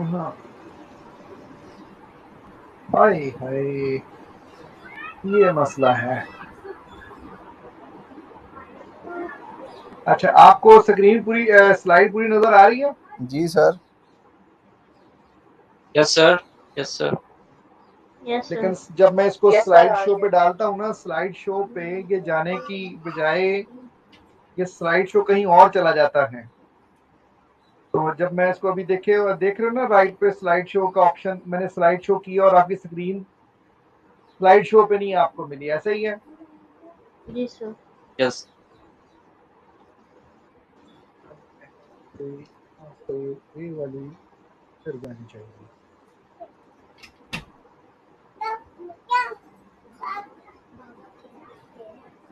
हाँ। हाय हाय, ये मसला है। अच्छा आपको स्क्रीन पूरी स्लाइड पूरी नजर आ रही है? जी sir. Yes sir, yes sir. Yes लेकिन सर। जब मैं इसको स्लाइड शो पे डालता हूँ ना, स्लाइड शो पे ये जाने की बजाय ये स्लाइड शो कहीं और चला जाता है। तो जब मैं इसको अभी देख रहे हो ना, राइट पे स्लाइड शो का ऑप्शन, मैंने स्लाइड शो किया और आपकी स्क्रीन स्लाइड शो पे नहीं आपको मिली, ऐसा ही है? जी सर। यस तो ये वाली फिर जानी चाहिए।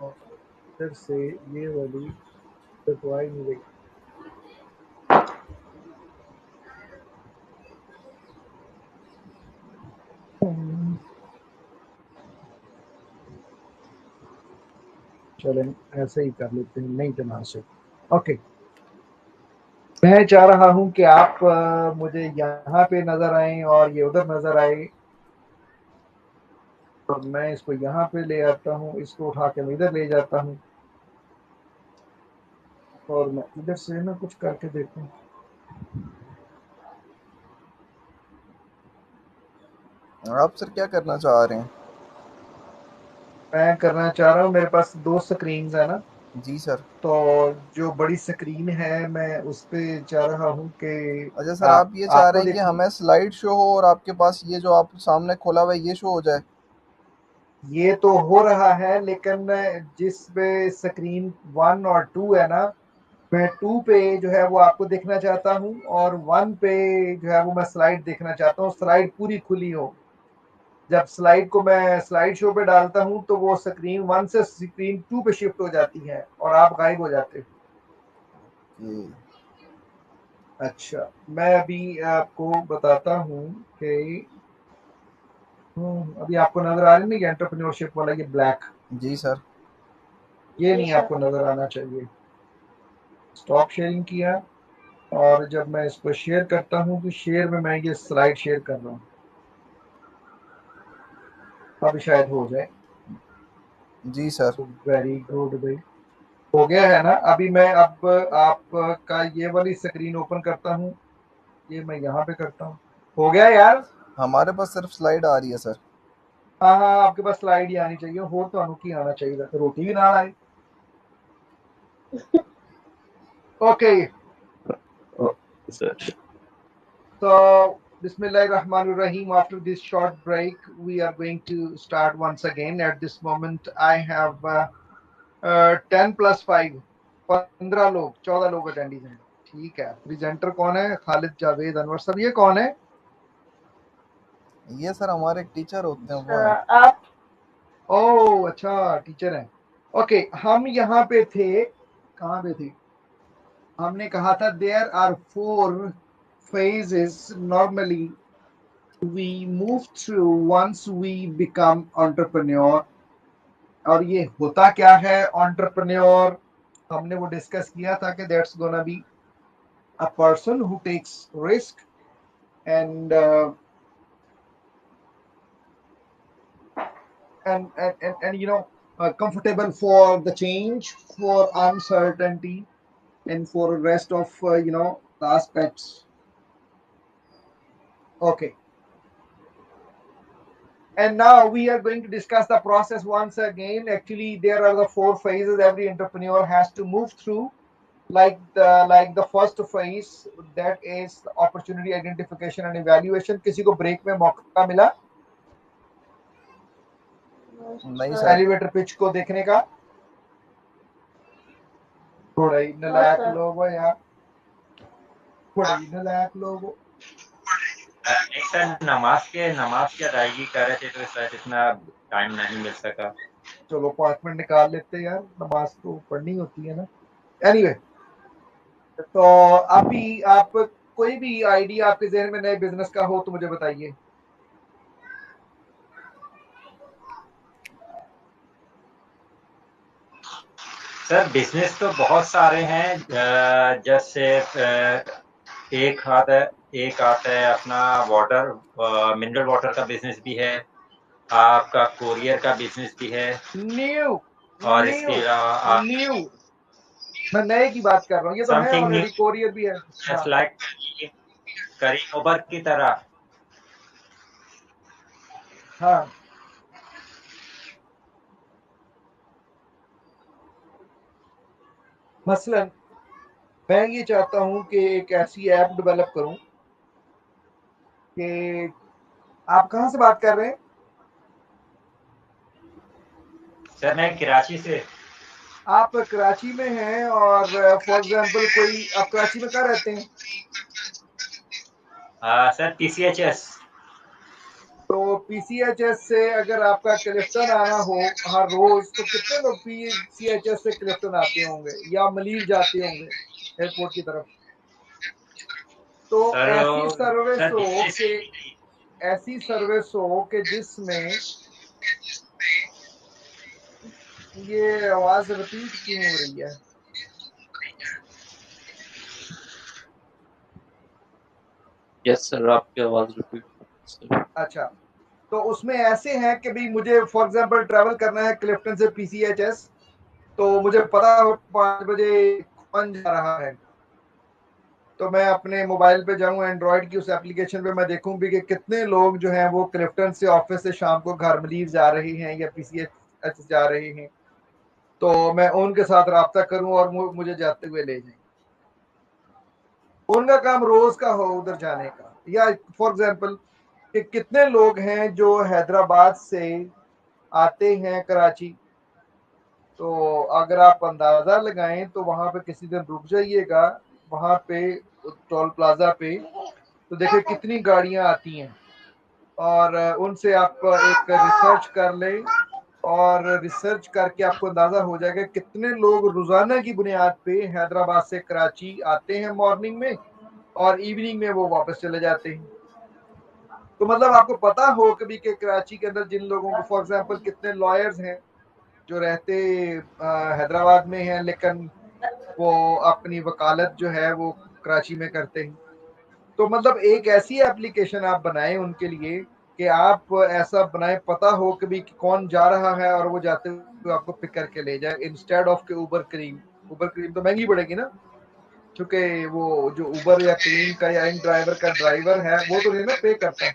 और फिर से ये वाली तो आ ही नहीं रही। चलें ऐसे ही कर लेते हैं नई तरह से। ओके, मैं चाह रहा हूं कि आप मुझे यहाँ पे नजर आए और ये उधर नजर आए। तो मैं इसको यहाँ पे ले आता हूँ, इसको उठा के मैं इधर ले जाता हूँ और मैं इधर से ना कुछ करके देखता हूँ। आप सर क्या करना चाह रहे हैं? मैं करना चाह रहा हूँ, मेरे पास दो स्क्रीन है ना, जी सर। तो जो बड़ी स्क्रीन है मैं उस पे चाह रहा हूँ कि अच्छा सर, आप ये चाह आपको रहे हैं कि देखिए हमें स्लाइड शो हो और आपके पास ये जो आप सामने खोला हुआ है ये शो हो जाए? ये तो हो रहा है, लेकिन जिस पे स्क्रीन 1 और 2 है ना, मैं 2 पे जो है वो आपको देखना चाहता हूँ और 1 पे जो है वो मैं स्लाइड देखना चाहता हूँ, स्लाइड पूरी खुली हो। जब स्लाइड को मैं स्लाइड शो पे डालता हूं तो वो स्क्रीन 1 से स्क्रीन 2 पे शिफ्ट हो जाती है और आप गायब हो जाते हो। अच्छा, मैं अभी आपको बताता हूं कि अभी आपको नजर आ रही नहीं एंटरप्रेन्योरशिप वाला ये ब्लैक, जी सर। ये नहीं आपको नजर आना चाहिए। स्टॉप शेयरिंग किया और जब मैं इसको शेयर करता हूं तो शेयर में मैं ये स्लाइड शेयर कर रहा हूं, अब शायद हो जाए। जी सर। वेरी गुड भाई, हो गया है ना। अभी मैं अब आपका ये वाली स्क्रीन ओपन करता हूँ, ये मैं यहाँ पे करता हूँ। हो गया यार। हमारे पास सिर्फ स्लाइड आ रही है सर। हाँ हाँ, आपके पास स्लाइड ही आनी चाहिए, हो तो अनुकी आना चाहिए था, रोटी भी ना आए। Okay, sir so Bismillahirrahmanirrahim. After this short break, we are going to start once again. At this moment, I have 10 plus 5, 15 लोग, 14 लोग अटेंडीज हैं। ठीक है, प्रेजेंटर कौन है? खालिद जावेद अनवर सब। ये कौन है? ये सर हमारे एक टीचर होते हैं, वो है। आप ओह अच्छा, टीचर हैं। ओके, हम यहाँ पे थे, कहाँ पे थे? हमने कहा था there are 4 phases normally we move through once we become entrepreneur। और ये होता क्या है entrepreneur? हमने वो डिस्कस किया था कि that's gonna be a person who takes risk and you know comfortable for the change, for uncertainty, and for the rest of you know the aspects. Okay, and now we are going to discuss the process once again. Actually, there are the 4 phases every entrepreneur has to move through. Like the first phase, that is the opportunity identification and evaluation. किसी को break में मौका मिला नहीं sir. Elevator pitch को देखने का? थोड़ा ही नलायक लोग हो यार, थोड़ा ही नलायक लोग हो। नहीं सर, नमाज की अदायगी कर रहे थे तो इस वजह इतना टाइम नहीं मिल सका। चलो 5 मिनट निकाल लेते यार, नमाज तो पढ़नी होती है ना। एनीवे, तो अभी आप कोई भी आइडिया आपके जहन में नए बिजनेस का हो तो मुझे बताइए। सर बिजनेस तो बहुत सारे हैं, जैसे एक आता है अपना वाटर, मिनरल वाटर का बिजनेस भी है, आपका कोरियर का बिजनेस भी है, न्यू और इसके अलावा न्यू मैं नए की बात कर रहा हूँ, ये तो है समथिंग न्यू, ऑलरेडी, कोरियर भी है। जस्ट लाइक करीम उबर की तरह। हाँ, मसलन मैं ये चाहता हूँ कि एक ऐसी ऐप डेवलप करूँ कि आप कहाँ से बात कर रहे हैं? सर मैं कराची से। आप कराची में हैं और फॉर एग्जांपल कोई, आप कराची में कहाँ रहते हैं? Sir PCHS। तो PCHS से अगर आपका क्लिफ्टन आना हो हर रोज, तो कितने लोग PCHS से क्लिफ्टन आते होंगे या मलीर जाते होंगे एयरपोर्ट की तरफ? तो सर ऐसी सर्विस सर हो कि ऐसी सर्विस हो कि जिसमें ये आवाज रिपीट क्यों हो रही है? यस सर, आपकी आवाज रिपीट। अच्छा, तो उसमें ऐसे हैं कि भाई मुझे फॉर एग्जांपल ट्रैवल करना है क्लिफ्टन से PCHS, तो मुझे पता हो 5 बजे कौन जा रहा है, तो मैं अपने मोबाइल पे जाऊं, एंड्रॉइड की उस एप्लीकेशन पे मैं देखूं भी कि कितने लोग जो हैं वो क्लिफ्टन से ऑफिस से शाम को घर मलीर जा रहे हैं या PCHS जा रहे हैं, तो मैं उनके साथ राब्ता करूं और मुझे जाते हुए ले जाएं। उनका काम रोज का हो उधर जाने का। या फॉर एग्जांपल कि कितने लोग हैं जो हैदराबाद से आते हैं कराची, तो अगर आप अंदाजा लगाएं तो वहां पे किसी दिन रुक जाइएगा, वहां पे टोल प्लाजा पे, तो देखिए कितनी गाड़ियां आती हैं। और उनसे आप एक रिसर्च कर लें और रिसर्च करके आपको अंदाजा हो जाएगा कितने लोग रोजाना की बुनियाद पे हैदराबाद से कराची आते हैं मॉर्निंग में और इवनिंग में वो वापस चले जाते हैं। तो मतलब आपको पता हो कभी कि कराची के अंदर जिन लोगों को फॉर एग्जांपल कितने लॉयर्स हैं जो रहते हैदराबाद में हैं लेकिन वो अपनी वकालत जो है वो कराची में करते हैं। तो मतलब एक ऐसी एप्लीकेशन आप बनाएं उनके लिए कि आप ऐसा बनाएं पता हो कभी कि कौन जा रहा है और वो जाते हुए आपको पिक करके ले जाए इंस्टेड ऑफ के उबर क्रीम तो महंगी पड़ेगी ना, क्योंकि वो जो उबर या क्रीम का या इन ड्राइवर का ड्राइवर है वो तो नहीं ना पे करता है।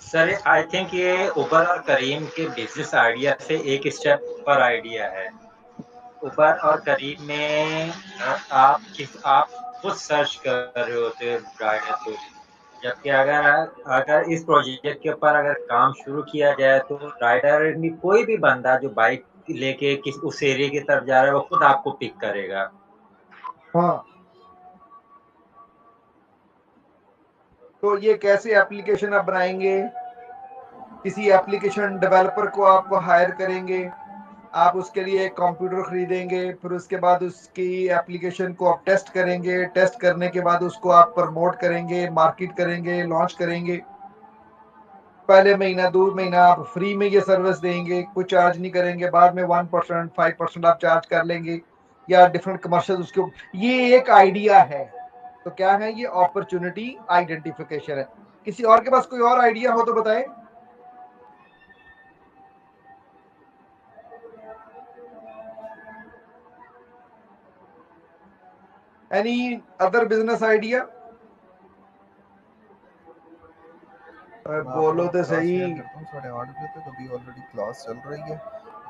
सर आई थिंक ये उबर और करीम के बिजनेस आइडिया से एक स्टेप पर आइडिया है। उबर और करीम में आप खुद सर्च कर रहे होते राइडर को, जबकि अगर इस प्रोजेक्ट के ऊपर अगर काम शुरू किया जाए तो राइडर में कोई भी बंदा जो बाइक लेके उस एरिया की तरफ जा रहा है वो खुद आपको पिक करेगा। हाँ, तो ये कैसे एप्लीकेशन आप बनाएंगे? किसी एप्लीकेशन डेवलपर को आप हायर करेंगे, आप उसके लिए एक कंप्यूटर खरीदेंगे, फिर उसके बाद उसकी एप्लीकेशन को आप टेस्ट करेंगे, टेस्ट करने के बाद उसको आप प्रमोट करेंगे, मार्केट करेंगे, लॉन्च करेंगे। पहले महीना 2 महीना आप फ्री में ये सर्विस देंगे, कुछ चार्ज नहीं करेंगे, बाद में 1% 5% आप चार्ज कर लेंगे या डिफरेंट कमर्शियल उसके। ये एक आइडिया है। तो क्या है ये? अपॉर्चुनिटी आइडेंटिफिकेशन है। किसी और के पास कोई और आइडिया हो तो बताएं। Any other business idea? मैं बोलो आपको तो क्लास सही। शेयर करता हूँ 8:30 बजे तक, अभी ऑलरेडी क्लास चल रही है,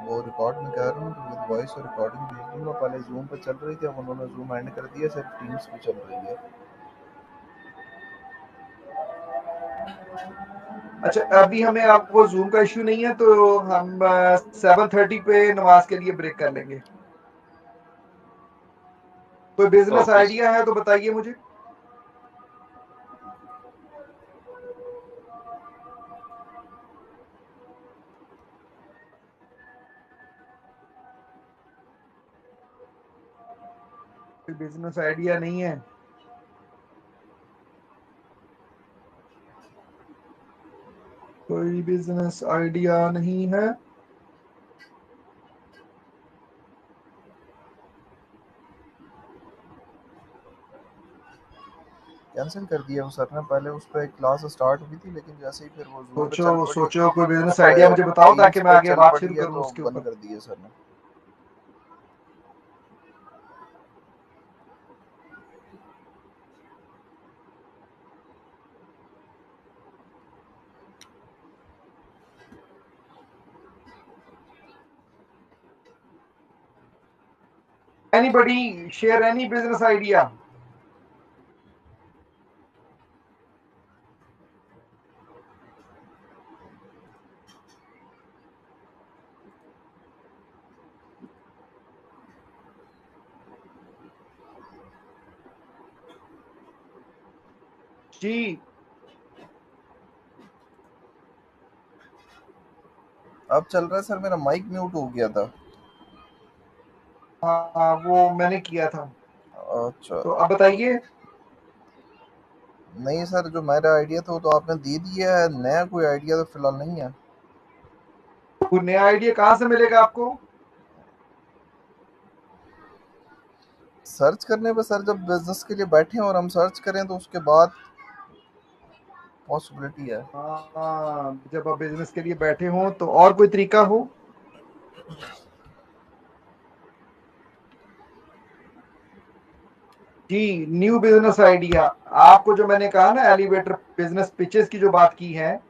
वो रिकॉर्ड में कर रहा हूँ तो विद वॉइस और रिकॉर्डिंग भेज दूंगा। पहले जूम पे चल रही थी, अब उन्होंने जूम एंड कर दिया, सिर्फ टीम्स पे चल रही है। अच्छा, अभी हमें आपको जूम का इश्यू नहीं है तो हम 7:30 पे नमाज के लिए ब्रेक कर लेंगे। कोई बिजनेस ओके आइडिया है तो बताइए मुझे। कोई बिजनेस आइडिया नहीं है? कोई बिजनेस आइडिया नहीं है? कैंसिल कर दिया वो सर ने, पहले उस पर क्लास स्टार्ट हुई थी लेकिन जैसे ही फिर वो जूम पे सोचो चल पड़ी, सोचो कोई उस बिजनेस पे आइडिया मुझे बताओ ताकि टीम्स मैं पे आगे चल बात शुरू पड़ी है करूं तो उसके बंद ऊपर। कर दिए सर ने। Anybody share any business idea? जी अब चल रहा है सर, मेरा माइक म्यूट हो गया था। हाँ, वो मैंने किया था। अच्छा, तो अब बताइए। नहीं सर, जो मेरा आइडिया था वो तो आपने दे दिया है, नया कोई आइडिया तो फिलहाल नहीं है। कोई नया आइडिया कहाँ से मिलेगा आपको? सर्च करने पे सर, जब बिजनेस के लिए बैठे और हम सर्च करें तो उसके बाद पॉसिबिलिटी है। हाँ, जब आप बिजनेस के लिए बैठे हो तो और कोई तरीका हो। जी, न्यू बिजनेस आइडिया। आपको जो मैंने कहा ना एलिवेटर बिजनेस पिचेस की जो बात की है,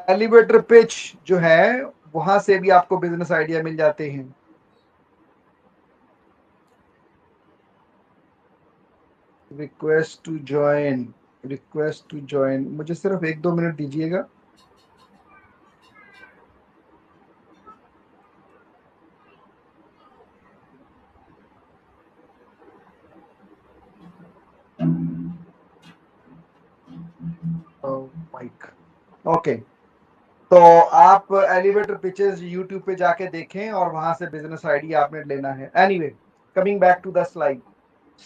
एलिवेटर पिच जो है वहां से भी आपको बिजनेस आइडिया मिल जाते हैं। रिक्वेस्ट टू ज्वाइन, मुझे सिर्फ 1-2 मिनट दीजिएगा। Mike okay. तो आप एलिवेटर पिचेस यूट्यूब पे जाके देखें और वहां से बिजनेस आइडिया आपने लेना है। Anyway, coming back to the slide.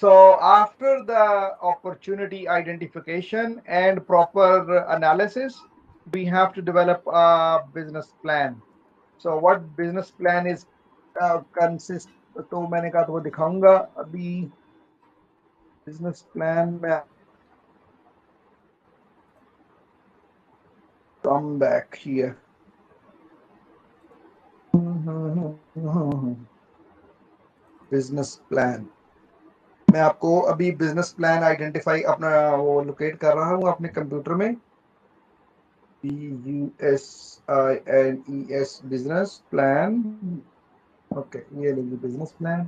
So after the opportunity identification and proper analysis, we have to develop a business plan. So what business plan is consist? तो मैंने कहा तो वो दिखाऊंगा अभी। बिजनेस प्लान में come back here. Business plan, मैं आपको अभी बिजनेस प्लान आइडेंटिफाई अपना वो लोकेट कर रहा हूँ अपने कंप्यूटर में। BUSINES business plan. ओके, ये लीजिए बिजनेस प्लान।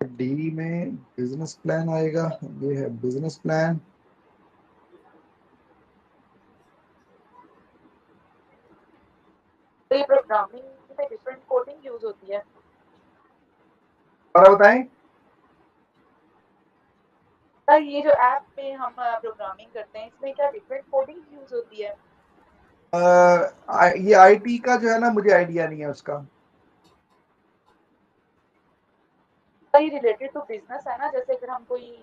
डी में बिजनेस प्लान आएगा, ये है बिजनेस प्लान। तो ये प्रोग्रामिंग में डिफरेंट कोडिंग यूज होती है? और बताएं सर, ये जो ऐप पे हम प्रोग्रामिंग करते हैं इसमें क्या डिफरेंट कोडिंग यूज होती है? ये आईटी का जो है ना, मुझे आइडिया नहीं है उसका। सर, ये रिलेटेड टू बिजनेस है ना, जैसे अगर हम कोई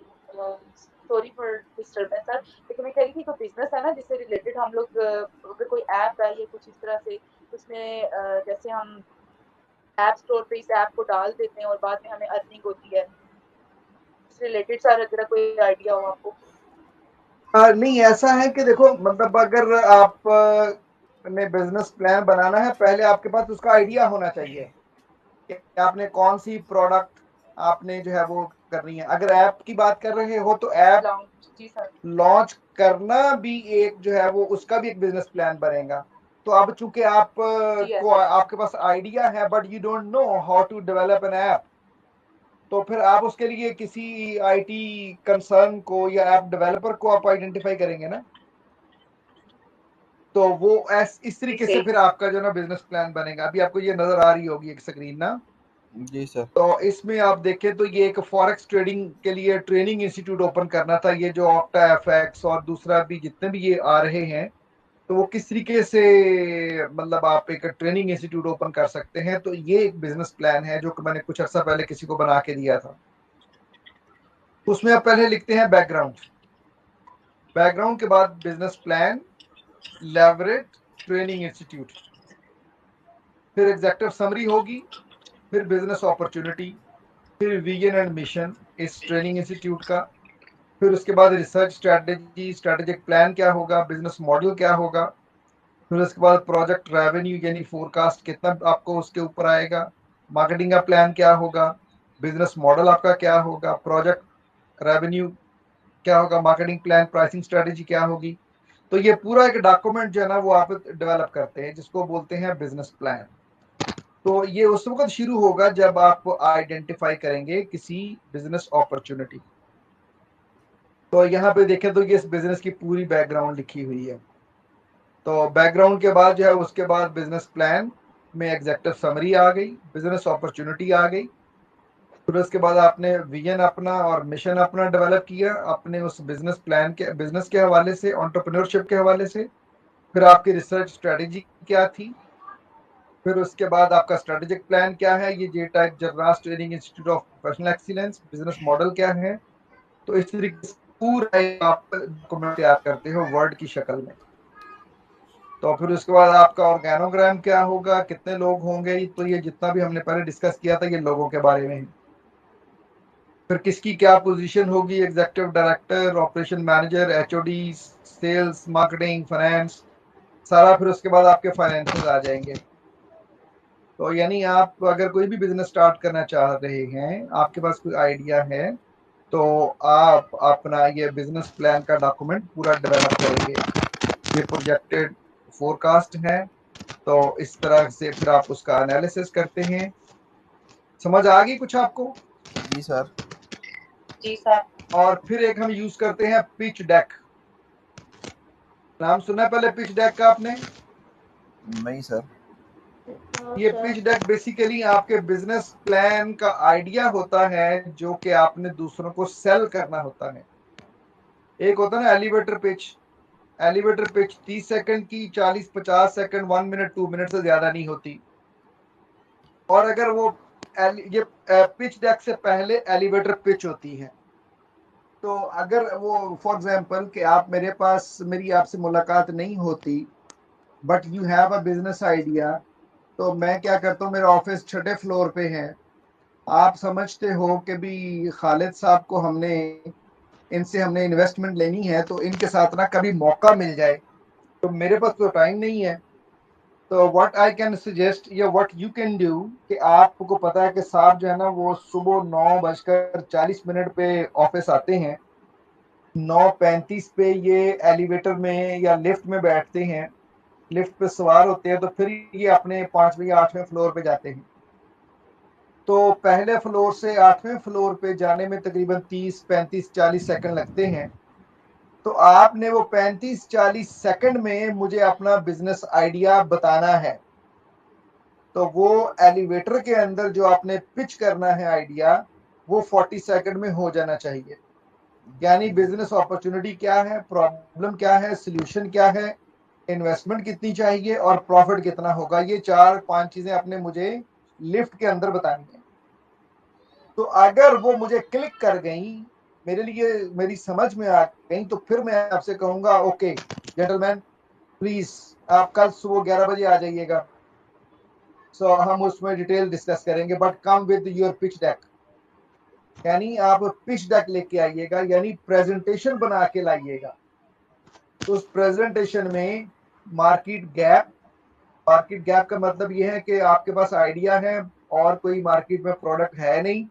सॉरी फॉर डिस्टर्बेंस सर, लेकिन मैं कह रही थी कोई बिजनेस है ना जिससे रिलेटेड हम लोग अगर कोई ऐप है या कुछ इस तरह से, उसमें जैसे हम ऐप स्टोर पे इस ऐप को डाल देते हैं और बाद में हमें अर्निंग होती है, रिलेटेड सर अगर कोई आइडिया हो आपको? नहीं, ऐसा है कि देखो, मतलब अगर आप ने बिजनेस प्लान बनाना है, पहले आपके पास उसका आइडिया होना चाहिए कि आपने कौन सी प्रोडक्ट आपने जो है वो करनी है। अगर ऐप की बात कर रहे हो तो ऐप लॉन्च करना भी एक जो है वो उसका भी एक बिजनेस प्लान बनेगा। तो अब चूंकि आप को आपके पास आइडिया है but you don't know how to develop an app, तो फिर आप उसके लिए किसी आईटी कंसर्न को या ऐप डेवलपर को आप आइडेंटिफाई करेंगे ना। तो वो इस तरीके से फिर आपका जो ना बिजनेस प्लान बनेगा। अभी आपको ये नजर आ रही होगी एक स्क्रीन ना। जी सर। तो इसमें आप देखें तो ये एक फॉरेक्स ट्रेडिंग के लिए ट्रेनिंग इंस्टीट्यूट ओपन करना था। ये जो ऑक्टा एफएक्स और दूसरा भी जितने भी ये आ रहे हैं, तो वो किस तरीके से मतलब आप एक ट्रेनिंग इंस्टीट्यूट ओपन कर सकते हैं। तो ये एक बिजनेस प्लान है जो मैंने कुछ अर्सा पहले किसी को बना के दिया था। उसमें आप पहले लिखते हैं बैकग्राउंड के बाद business plan, leverage training institute, फिर एग्जेक्टिव समरी होगी, फिर बिजनेस अपॉर्चुनिटी, फिर विजन एंड मिशन इस ट्रेनिंग इंस्टीट्यूट का, फिर उसके बाद रिसर्च स्ट्रैटेजी, स्ट्रैटेजिक प्लान क्या होगा, बिजनेस मॉडल क्या होगा, फिर उसके बाद प्रोजेक्ट रेवेन्यू यानी फोरकास्ट कितना आपको उसके ऊपर आएगा, मार्केटिंग का प्लान क्या होगा, बिजनेस मॉडल आपका क्या होगा, प्रोजेक्ट रेवेन्यू क्या होगा, मार्केटिंग प्लान, प्राइसिंग स्ट्रैटेजी क्या होगी। तो ये पूरा एक डॉक्यूमेंट जो है ना वो आप डेवलप करते हैं जिसको बोलते हैं बिजनेस प्लान। तो ये उस वक्त शुरू होगा जब आप आइडेंटिफाई करेंगे किसी बिजनेस अपॉर्चुनिटी। तो यहाँ पे देखें तो ये इस बिजनेस की पूरी बैकग्राउंड लिखी हुई है। तो बैकग्राउंड के बाद जो है उसके बाद बिजनेस प्लान में एग्जेक्टिव समरी आ गई, बिजनेस अपॉर्चुनिटी आ गई, फिर उसके बाद आपने विजन अपना और मिशन अपना डेवलप किया अपने उस बिजनेस प्लान के, बिजनेस के हवाले से, एंटरप्रेन्योरशिप के हवाले से, फिर आपकी रिसर्च स्ट्रेटेजी क्या थी, फिर उसके बाद आपका स्ट्रेटेजिक प्लान क्या है, ये जे टाइप जर्रास training institute of professional excellence, business model क्या है। तो इस तरीके से पूरा आप डॉक्यूमेंट तैयार करते हो वर्ड की शक्ल में। तो फिर उसके बाद आपका ऑर्गेनोग्राम क्या होगा, कितने लोग होंगे, तो ये जितना भी हमने पहले डिस्कस किया था ये लोगों के बारे में है। फिर किसकी क्या पोजीशन होगी, executive director, operation manager, HOD, sales, marketing, finance, सारा। फिर उसके बाद आपके फाइनेंसेस आ जाएंगे। तो यानी आप अगर कोई भी बिजनेस स्टार्ट करना चाह रहे हैं, आपके पास कोई आइडिया है, तो आप अपना ये बिजनेस प्लान का डॉक्यूमेंट पूरा डेवलप करेंगे। ये प्रोजेक्टेड फोरकास्ट है, तो इस तरह से फिर आप उसका एनालिसिस करते हैं। समझ आ गई कुछ आपको? जी सर। जी सर। और फिर एक हम यूज करते हैं पिच डेक। नाम सुना है पहले पिच डेक का आपने? नहीं सर। ये पिच डेक बेसिकली आपके बिजनेस प्लान का आइडिया होता है जो कि आपने दूसरों को सेल करना होता है। एक होता है ना elevator pitch. Elevator pitch 30 second की, 40-50 सेकंड, 1 मिनट 2 मिनट से ज्यादा नहीं होती। और अगर वो ये पिच डेक से पहले एलिवेटर पिच होती है। तो अगर वो फॉर एग्जांपल कि आप मेरी आपसे मुलाकात नहीं होती, but you have a business idea, तो मैं क्या करता हूँ, मेरा ऑफिस 6ठे फ्लोर पे है। आप समझते हो कि भी खालिद साहब को इनसे हमने इन्वेस्टमेंट लेनी है, तो इनके साथ ना कभी मौका मिल जाए, तो मेरे पास तो टाइम नहीं है। तो व्हाट आई कैन सजेस्ट या व्हाट यू कैन डू कि आपको पता है कि साहब जो है ना वो सुबह 9:40 पे ऑफिस आते हैं, 9:35 पे ये एलिवेटर में या लिफ्ट में बैठते हैं, लिफ्ट पे सवार होते हैं, तो फिर ये अपने 5वें या 8वें फ्लोर पे जाते हैं। तो पहले फ्लोर से 8वें फ्लोर पे जाने में तकरीबन 30-35-40 सेकंड लगते हैं। तो आपने वो 35-40 सेकंड में मुझे अपना बिजनेस आइडिया बताना है। तो वो एलिवेटर के अंदर जो आपने पिच करना है आइडिया, वो 40 सेकंड में हो जाना चाहिए। यानी बिजनेस अपॉर्चुनिटी क्या है, प्रॉब्लम क्या है, सोल्यूशन क्या है, इन्वेस्टमेंट कितनी चाहिए और प्रॉफिट कितना होगा, ये 4-5 चीजें आपने मुझे लिफ्ट के अंदर बतानी है। तो अगर वो मुझे क्लिक कर गई, मेरे लिए मेरी समझ में आ गई, तो फिर मैं आपसे कहूंगा ओके जेंटलमैन, प्लीज आप कल सुबह 11 बजे आ जाइएगा। सो हम उसमें डिटेल डिस्कस करेंगे, but come with your pitch deck. यानी आप पिच डेक लेके आइएगा, यानी प्रेजेंटेशन बना के लाइएगा। तो उस प्रेजेंटेशन में मार्केट गैप का मतलब ये है कि आपके पास आइडिया है और कोई मार्केट में प्रोडक्ट है नहीं,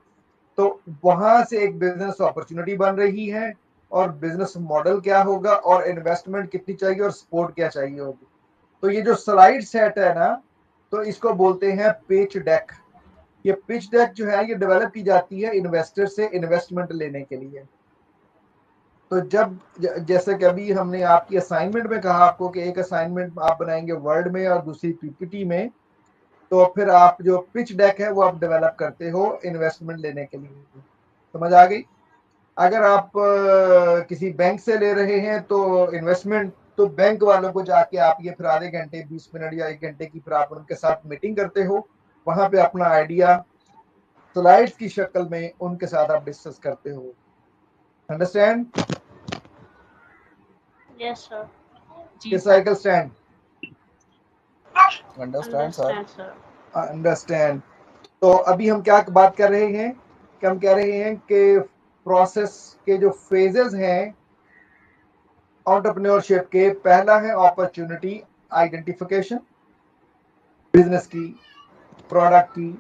तो वहां से एक बिजनेस अपॉर्चुनिटी बन रही है, और बिजनेस मॉडल क्या होगा और इन्वेस्टमेंट कितनी चाहिए और सपोर्ट क्या चाहिए होगी। तो ये जो स्लाइड सेट है ना, तो इसको बोलते हैं पिच डेक। ये पिच डेक जो है ये डेवलप की जाती है इन्वेस्टर से इन्वेस्टमेंट लेने के लिए। तो जैसे कि अभी हमने आपकी असाइनमेंट में कहा आपको कि एक असाइनमेंट आप बनाएंगे वर्ड में और दूसरी पीपीटी में, तो फिर आप जो पिच डेक है वो आप डेवलप करते हो इन्वेस्टमेंट लेने के लिए। समझ आ गई? अगर आप किसी बैंक से ले रहे हैं तो इन्वेस्टमेंट, तो बैंक वालों को जाके आप ये फिर आधे घंटे 20 मिनट या 1 घंटे की फिर आप उनके साथ मीटिंग करते हो, वहां पे अपना आइडिया स्लाइड्स की शक्ल में उनके साथ आप डिस्कस करते हो। अंडरस्टैंड? Yes sir. जी cycle stand? Understand sir. Understand. तो अभी हम क्या बात कर रहे हैं कि हम कह रहे हैं कि प्रोसेस के जो फेजेस हैं एंटरप्रेन्योरशिप के, पहला है अपॉर्चुनिटी आइडेंटिफिकेशन, बिजनेस की, प्रोडक्ट की,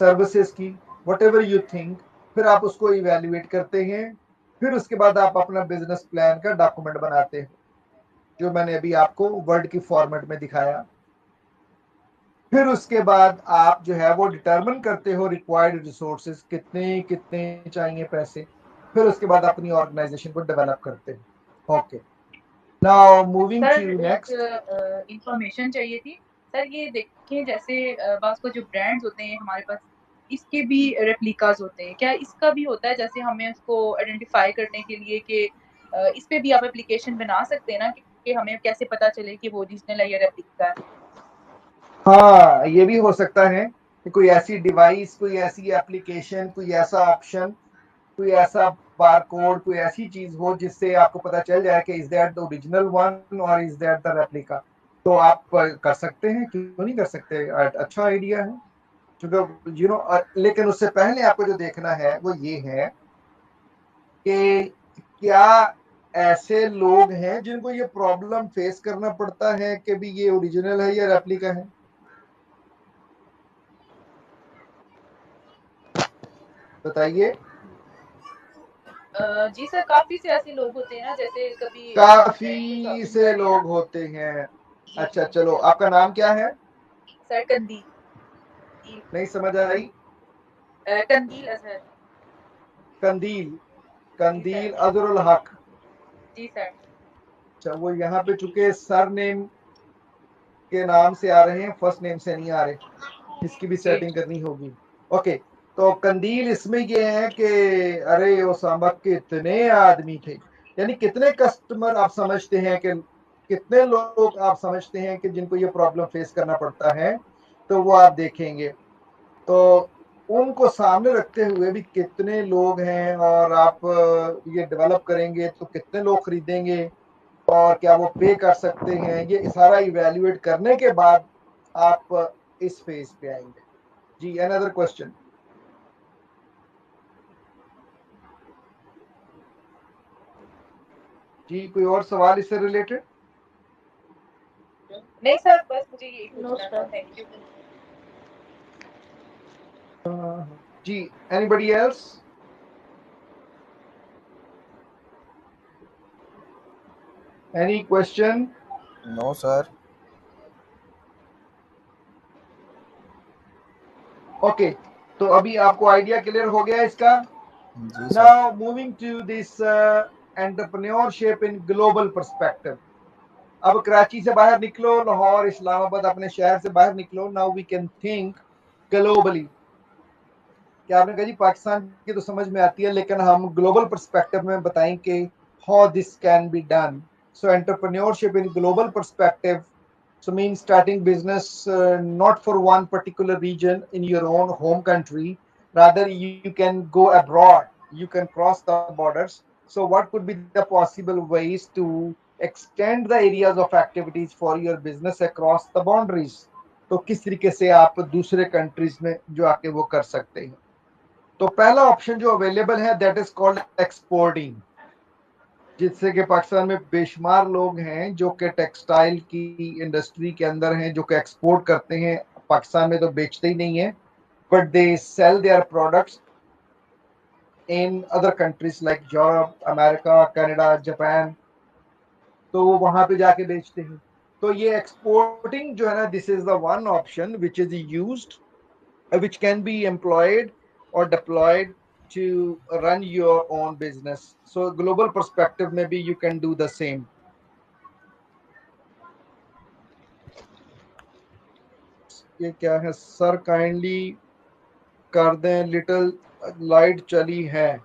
सर्विसेज की, व्हाटएवर यू थिंक। फिर आप उसको इवैल्यूएट करते हैं, फिर उसके बाद आप अपना बिजनेस प्लान का डॉक्यूमेंट बनाते हो, जो मैंने अभी आपको वर्ड की फॉर्मेट में दिखाया। फिर उसके बाद आप जो है वो डिटरमिन करते हो रिक्वायर्ड रिसोर्सेज कितने कितने चाहिए पैसे, फिर उसके बाद अपनी ऑर्गेनाइजेशन को डेवलप करते हो। Okay, now moving sir to एक नेक्स्ट। इंफॉर्मेशन चाहिए थी सर। ये देखिए जैसे बास को जो ब्रांड्स होते हैं हमारे पास, इसके भी रेप्लिकास होते हैं, क्या इसका भी होता है? जैसे हमें उसको आइडेंटिफाई करने के लिए कि इस पे भी आप एप्लीकेशन बना सकते हैं ना, कि हमें कैसे पता चले कि वो ओरिजिनल है या रेप्लिका है? हाँ, ये भी हो सकता है कि कोई ऐसी डिवाइस, कोई ऐसी एप्लीकेशन, कोई ऐसा ऑप्शन, कोई ऐसा बारकोड, कोई ऐसी चीज हो जिससे आपको पता चल जाए कि is that the original one और इज दैट द रेप्लिका। तो आप कर सकते हैं, क्यों नहीं कर सकते? अच्छा आइडिया है, क्योंकि लेकिन उससे पहले आपको जो देखना है वो ये है कि क्या ऐसे लोग हैं जिनको ये प्रॉब्लम फेस करना पड़ता है कि भी ये ओरिजिनल है या रेप्लिका है? बताइए। जी सर, काफी से ऐसे लोग होते हैं ना, जैसे कभी काफी से लोग होते हैं। अच्छा चलो, आपका नाम क्या है? सर कंदील। नहीं समझ आई। कंदील अजहर। कंदील, कंदील अजरुल हक। जी सर। अच्छा, वो यहाँ पे चुके सर नेम के नाम से आ रहे हैं, फर्स्ट नेम से नहीं आ रहे, इसकी भी सेटिंग करनी होगी। ओके, तो कंदील इसमें ये है कि अरे ओसामा कितने आदमी थे, यानी कितने कस्टमर आप समझते हैं कि कितने लोग आप समझते हैं कि जिनको ये प्रॉब्लम फेस करना पड़ता है, तो वो आप देखेंगे। तो उनको सामने रखते हुए भी कितने लोग हैं और आप ये डेवलप करेंगे तो कितने लोग खरीदेंगे और क्या वो पे कर सकते हैं, ये सारा इवैल्यूएट करने के बाद आप इस फेज पे आएंगे। जी, अनदर क्वेश्चन। जी, कोई और सवाल इससे रिलेटेड? नहीं सर, बस मुझे यही पूछना था। Thank you. जी, anybody else? Any question? No sir. Okay, तो अभी आपको आइडिया क्लियर हो गया इसका। जी sir. Now moving to this entrepreneurship in global perspective. अब कराची से बाहर निकलो, लाहौर, इस्लामाबाद, अपने शहर से बाहर निकलो। Now we can think globally. क्या आपने कहा जी पाकिस्तान की तो समझ में आती है, लेकिन हम ग्लोबल पर्सपेक्टिव में बताएं कि how this can be done. So entrepreneurship in global perspective so means starting business not for one particular region in your own home country, rather you can go abroad, you can cross the borders. So what could be the possible ways to extend the areas of activities for your business across the boundaries? तो किस तरीके से आप दूसरे countries में जो आके वो कर सकते हैं। तो पहला ऑप्शन जो अवेलेबल है दैट इज कॉल्ड एक्सपोर्टिंग, जिससे कि पाकिस्तान में बेशुमार लोग हैं जो कि टेक्सटाइल की इंडस्ट्री के अंदर हैं, जो कि एक्सपोर्ट करते हैं। पाकिस्तान में तो बेचते ही नहीं है, but they sell their products in other countries like Europe, America, Canada, Japan. तो वो वहां पे जाके बेचते हैं। तो ये एक्सपोर्टिंग जो है ना, this is the one option which is used, which can be employed or deployed to run your own business. So global perspective, maybe you can do the same. ये क्या है सर, काइंडली कर दें, little light चली है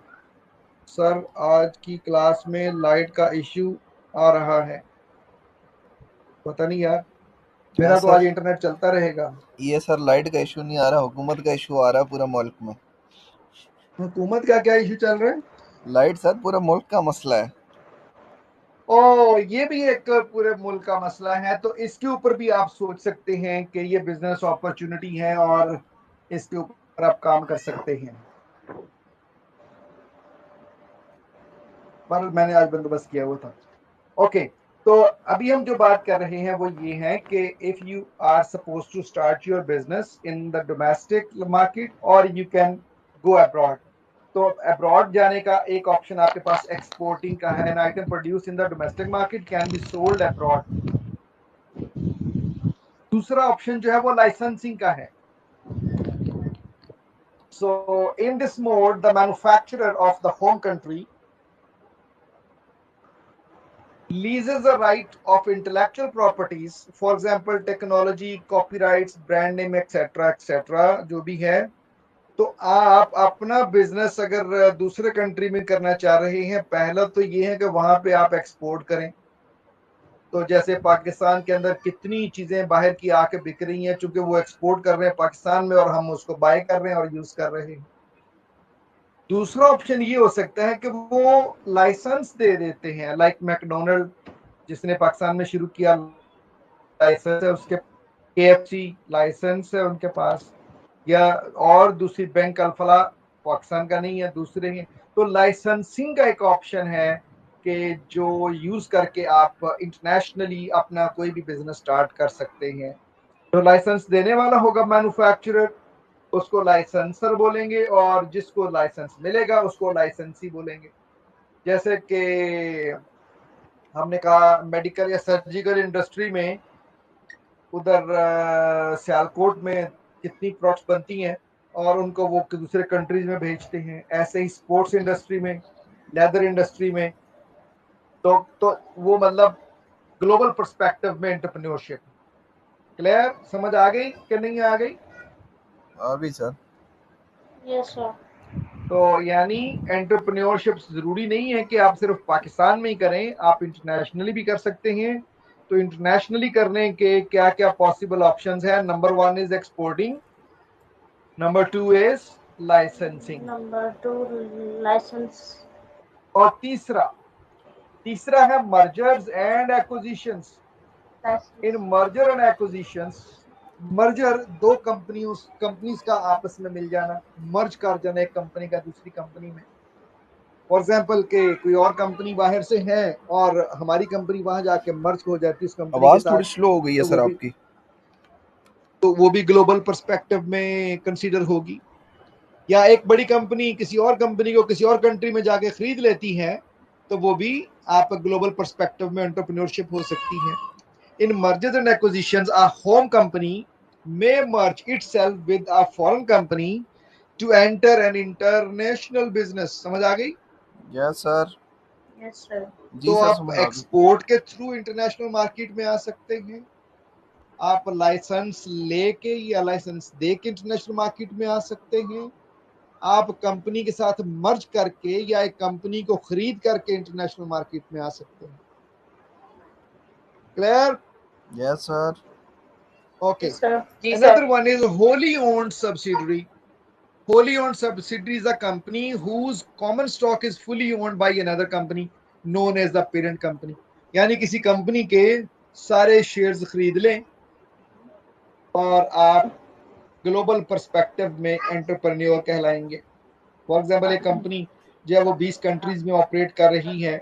sir, आज की class में लाइट का इश्यू आ रहा है, पता नहीं यार, मेरा तो आज इंटरनेट चलता रहेगा। ये सर लाइट का इशू नहीं आ रहा, हुकूमत का इशू आ रहा है पूरा मुल्क में। हुकूमत का क्या इशू चल रहा है? लाइट सर पूरा मुल्क का मसला है। ओ, ये भी एक पूरे मुल्क का मसला है, तो इसके ऊपर भी आप सोच सकते हैं कि ये बिजनेस अपॉर्चुनिटी है और इसके ऊपर आप काम कर सकते हैं। पर मैंने आज बंदोबस्त किया हुआ था। ओके, तो अभी हम जो बात कर रहे हैं वो ये है कि if you are suppose to start your business in the domestic market और यू कैन गो अब्रॉड। तो अब्रॉड जाने का एक ऑप्शन आपके पास एक्सपोर्टिंग का है। An item produce in the domestic market can be sold abroad. दूसरा ऑप्शन जो है वो लाइसेंसिंग का है। So in this mode, the manufacturer of the home country leases the right of intellectual properties, for example technology, copyrights, brand name, etc etc जो भी है। तो आप अपना बिजनेस अगर दूसरे कंट्री में करना चाह रहे हैं, पहला तो ये है कि वहां पे आप एक्सपोर्ट करें। तो जैसे पाकिस्तान के अंदर कितनी चीजें बाहर की आके बिक रही हैं, चूंकि वो एक्सपोर्ट कर रहे हैं पाकिस्तान में और हम उसको बाय कर रहे हैं और यूज कर रहे हैं। दूसरा ऑप्शन ये हो सकता है कि वो लाइसेंस दे देते हैं, लाइक मैकडोनल्ड जिसने पाकिस्तान में शुरू किया, लाइसेंस है उसके, KFC लाइसेंस है उनके पास, या और दूसरी बैंक अल्फला पाकिस्तान का नहीं है, दूसरे हैं। तो लाइसेंसिंग का एक ऑप्शन है कि जो यूज करके आप इंटरनेशनली अपना कोई भी बिजनेस स्टार्ट कर सकते हैं। तो लाइसेंस देने वाला होगा मैन्युफैक्चरर, उसको लाइसेंसर बोलेंगे, और जिसको लाइसेंस मिलेगा उसको लाइसेंसी बोलेंगे। जैसे कि हमने कहा मेडिकल या सर्जिकल इंडस्ट्री में उधर सियालकोट में कितनी प्रोडक्ट्स बनती हैं और उनको वो दूसरे कंट्रीज में भेजते हैं। ऐसे ही स्पोर्ट्स इंडस्ट्री में, लेदर इंडस्ट्री में, तो वो मतलब ग्लोबल पर्सपेक्टिव में एंटरप्रेन्योरशिप। क्लियर, समझ आ गई कि नहीं आ गई? आ गई सर। Yes sir. तो यानी एंटरप्रेन्योरशिप जरूरी नहीं है कि आप सिर्फ पाकिस्तान में ही करें, आप इंटरनेशनली भी कर सकते हैं। तो इंटरनेशनली करने के क्या क्या पॉसिबल ऑप्शंस हैं? Number 1 is exporting, number 2 is licensing, number 2 license, और तीसरा है mergers and acquisitions. In merger and acquisitions, merger दो कंपनीज का आपस में मिल जाना, मर्ज कर जाना एक कंपनी का दूसरी कंपनी में। फॉर एग्जाम्पल के कोई और कंपनी बाहर से है और हमारी कंपनी वहां जाके मर्ज हो जाती है उस कंपनी के आवाज साथ, थोड़ी स्लो हो गई है तो सर आपकी। तो वो भी ग्लोबल पर्सपेक्टिव में कंसीडर होगी। या एक बड़ी कंपनी किसी और कंपनी को किसी और कंट्री में जाके खरीद लेती है, तो वो भी आप ग्लोबल पर्सपेक्टिव में एंटरप्रेन्योरशिप हो सकती है। In mergers and acquisitions, a home company may merge itself with a foreign company to enter an international business। समझ आ गई? Yes sir. Yes sir. जी तो सर आप समझ आ गई। एक्सपोर्ट के थ्रू इंटरनेशनल मार्केट में आ सकते हैं, आप लाइसेंस लेके या लाइसेंस दे के इंटरनेशनल मार्केट में आ सकते हैं, आप कंपनी के साथ मर्ज करके या एक कंपनी को खरीद करके इंटरनेशनल मार्केट में आ सकते हैं। Clear? Yes sir. Okay. Yes, sir. Another one is wholly owned subsidiary. Wholly owned subsidiary is a company whose common stock is fully owned by another company known as the parent company। यानी किसी company के सारे shares खरीद लें और आप global perspective में entrepreneur कहलाएंगे। फॉर एग्जाम्पल एक कंपनी जो है वो 20 कंट्रीज में ऑपरेट कर रही है,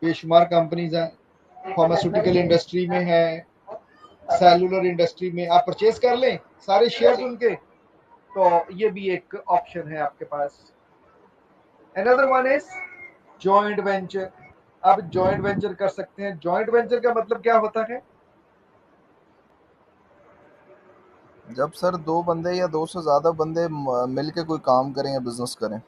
बेशुमार कंपनीज हैं, फार्मास्यूटिकल इंडस्ट्री में है, सेलुलर इंडस्ट्री में, आप परचेज कर लें सारे शेयर्स उनके, तो ये भी एक ऑप्शन है आपके पास। Another one is joint venture. आप जॉइंट वेंचर कर सकते हैं। जॉइंट वेंचर का मतलब क्या होता है? जब सर दो बंदे या दो से ज्यादा बंदे मिलके कोई काम करें या बिजनेस करें।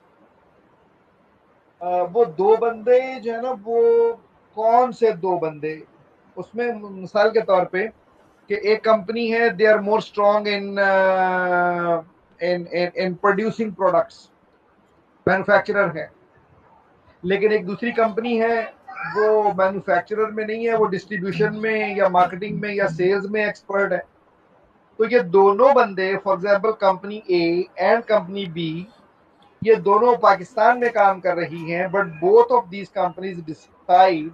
वो दो बंदे जो है ना, वो कौन से दो बंदे? उसमें मिसाल के तौर पे कि एक कंपनी है, they are more strong in producing products, manufacturer है, लेकिन एक दूसरी कंपनी है वो मैन्युफैक्चरर में नहीं है, वो डिस्ट्रीब्यूशन में या मार्केटिंग में या सेल्स में एक्सपर्ट है। तो ये दोनों बंदे, for example company A and company B, ये दोनों पाकिस्तान में काम कर रही हैं, but both of these companies decide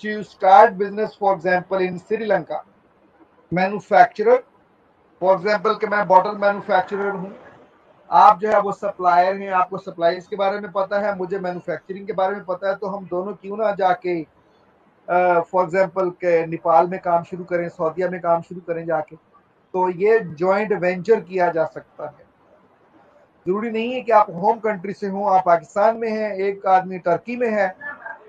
to start business, for example in Sri Lanka. Manufacturer, for example कि मैं बॉटल मैन्युफैक्चरर हूँ, आप जो है वो सप्लायर हैं, आपको सप्लाईज के बारे में पता है, मुझे मैन्युफैक्चरिंग के बारे में पता है, तो हम दोनों क्यों ना जाके फॉर एग्जांपल के नेपाल में काम शुरू करें, सऊदीया में काम शुरू करें जाके। तो ये जॉइंट वेंचर किया जा सकता है। जरूरी नहीं है कि आप होम कंट्री से हो, आप पाकिस्तान में हैं, एक आदमी टर्की में है,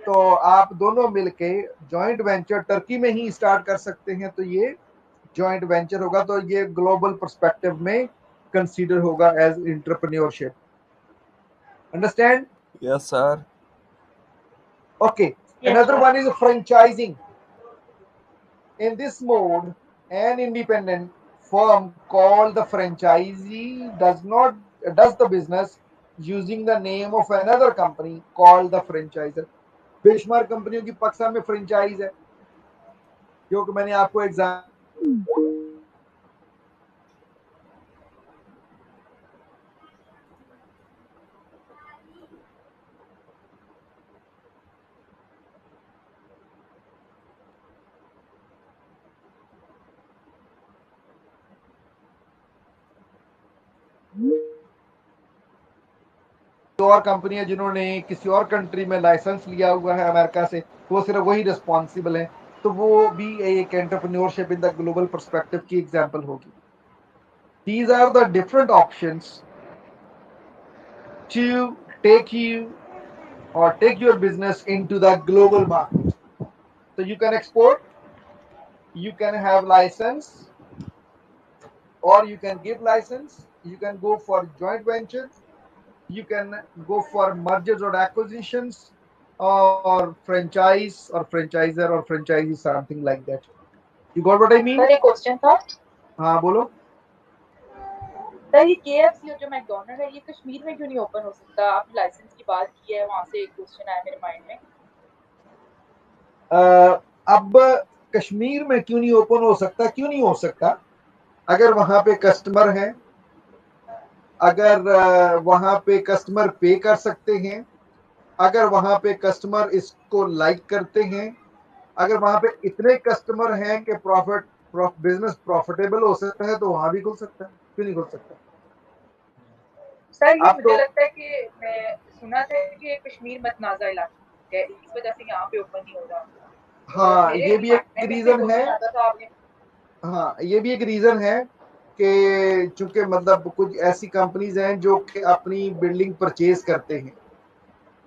तो आप दोनों मिलके जॉइंट वेंचर टर्की में ही स्टार्ट कर सकते हैं, तो ये जॉइंट वेंचर होगा। तो ये ग्लोबल पर्सपेक्टिव में कंसीडर होगा as entrepreneurship. Understand? Yes sir. Okay. Another one is franchising. In this mode, an independent firm called the franchisee does the business using the name of another company called the franchisor। बेशुमार कंपनियों की पाकिस्तान में franchise है, जो कि मैंने आपको exam और कंपनियां जिन्होंने किसी और कंट्री में लाइसेंस लिया हुआ है अमेरिका से, वो सिर्फ वही रिस्पॉन्सिबल है, तो वो भी एक entrepreneurship in the global perspective की एग्जांपल होगी। These are the different options to take you or take your business into the global market. So you can export, you can have license, or you can give license, you can go for joint ventures, you can go for mergers or acquisitions, or franchise or franchisor or franchisee, something like that. You got what I mean? Sir एक question था हाँ बोलो। Sir, ये KFC और जो McDonald है ये कश्मीर में क्यों नहीं ओपन हो सकता? आपने लाइसेंस की बात की है, वहां से एक क्वेश्चन आया मेरे माइंड में। अब कश्मीर में क्यों नहीं ओपन हो सकता? क्यों नहीं हो सकता? अगर वहां पे कस्टमर है, अगर वहां पे कस्टमर पे कर सकते हैं, अगर वहां पे कस्टमर इसको लाइक करते हैं, अगर वहां पे इतने कस्टमर हैं कि बिजनेस प्रॉफिटेबल हो सकता है, तो वहां भी खुल सकता है। क्यों नहीं खुल सकता? सर ये आप मुझे तो लगता है कि मैं सुना था कि कश्मीर मतनाज़ा इलाका है, इस वजह से यहाँ पे ओपन नहीं हो रहा। हाँ, मेरे ये भी एक माइंड में से रीजन है। क्वेश्चन आता था आपने। हाँ, ये भी एक रीजन है कि चूंकि मतलब कुछ ऐसी कंपनीज हैं जो कि अपनी बिल्डिंग परचेज करते हैं,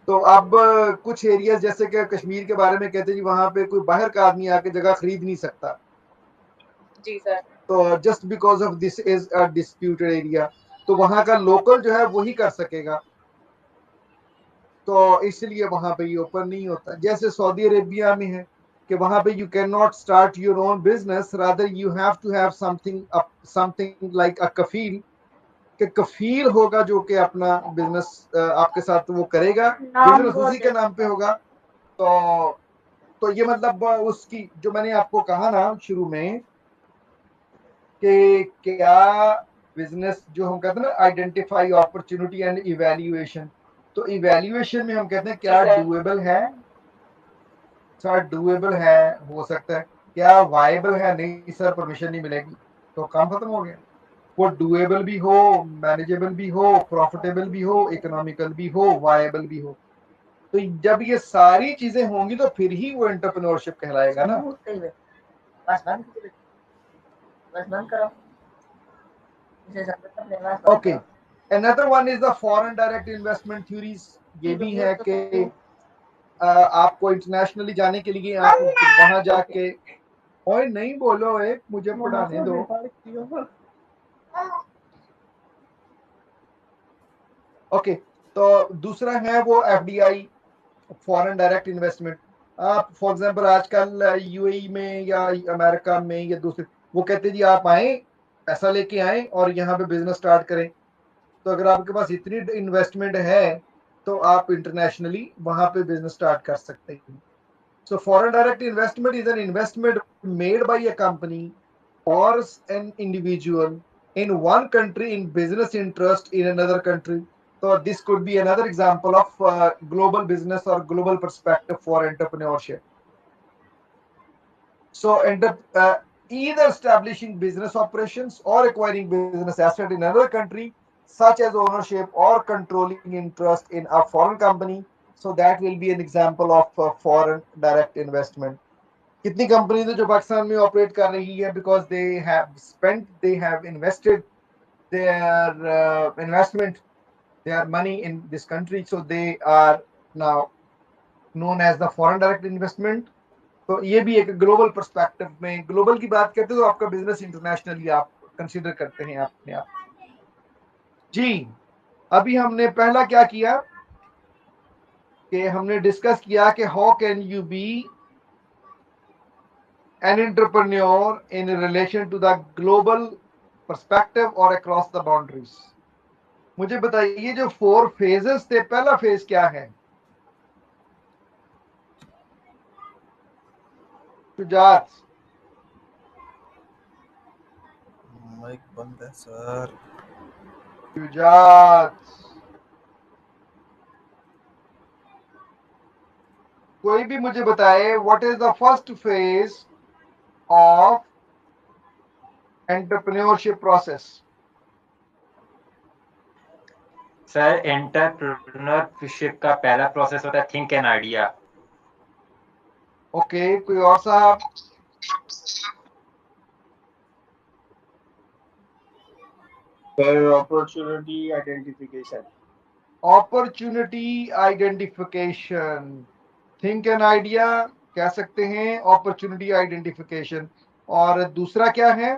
तो अब कुछ एरिया जैसे कि कश्मीर के बारे में कहते हैं जी वहां पे कोई बाहर का आदमी आके जगह खरीद नहीं सकता, जी सर। तो just because of this is a disputed area, तो वहां का लोकल जो है वही कर सकेगा, तो इसलिए वहां पे ये ओपन नहीं होता। जैसे सऊदी अरेबिया में है कि वहां पे you can not start your own business, rather you have to have something like a कफील, कि कफील होगा जो कि अपना बिजनेस आपके साथ वो करेगा, नाम बिजनेस बहुत उसी के है। नाम पे होगा। तो ये मतलब उसकी जो मैंने आपको कहा ना शुरू में कि क्या बिजनेस जो हम कहते हैं ना आइडेंटिफाई अपॉर्चुनिटी एंड इवैल्यूएशन, तो इवैल्यूएशन में हम कहते हैं जी क्या सर। डूएबल है, सर डूएबल है, हो सकता है, क्या वायबल है, नहीं सर परमिशन नहीं मिलेगी, तो काम खत्म हो गया। वो डूएबल भी हो, मैनेजेबल भी हो, प्रॉफिटेबल भी हो, इकोनॉमिकल भी हो, वायबल भी हो, तो जब ये सारी चीजें होंगी तो फिर ही वो एंटरप्रेन्योरशिप कहलाएगा ना। Okay, another one is the foreign direct investment theories. ये भी है कि आपको इंटरनेशनली जाने के लिए आप वहां जाके, ओए नहीं बोलो, एक मुझे पढ़ाने दो। ओके, तो दूसरा है वो FDI, फॉरेन डायरेक्ट इन्वेस्टमेंट। आप फॉर एग्जांपल आजकल UAE में या अमेरिका में या दूसरे, वो कहते हैं जी आप आए, पैसा लेके आए और यहाँ पे बिजनेस स्टार्ट करें, तो अगर आपके पास इतनी इन्वेस्टमेंट है तो आप इंटरनेशनली वहां पे बिजनेस स्टार्ट कर सकते हैं। So foreign direct investment is an investment made by a company or an individual in one country in business interest in another country. So this could be another example of global business or global perspective for entrepreneurship. So either establishing business operations or acquiring business asset in another country, such as ownership or controlling interest in a foreign company. So that will be an example of foreign direct investment. कितनी companies है जो पाकिस्तान में operate कर रही है, because they have invested their money in this country, so they are now known as the foreign direct investment. तो ये भी एक ग्लोबल पर्सपेक्टिव में, ग्लोबल की बात करते हो तो आपका बिजनेस इंटरनेशनली आप कंसीडर करते हैं अपने आप। जी, अभी हमने पहला क्या किया कि हमने डिस्कस किया कि how can you be an entrepreneur in relation to the global perspective or across the boundaries. मुझे बताइए जो 4 phases थे, पहला फेज क्या है? शुजात, माइक बंद है सर। शुजात, कोई भी मुझे बताए what is the first phase of entrepreneurship process? Sir entrepreneurship का पहला प्रोसेस होता है थिंक एन आइडिया। ओके, कोई और साहब? Opportunity identification. Opportunity identification, think an idea कह सकते हैं, अपॉर्चुनिटी आइडेंटिफिकेशन। और दूसरा क्या है?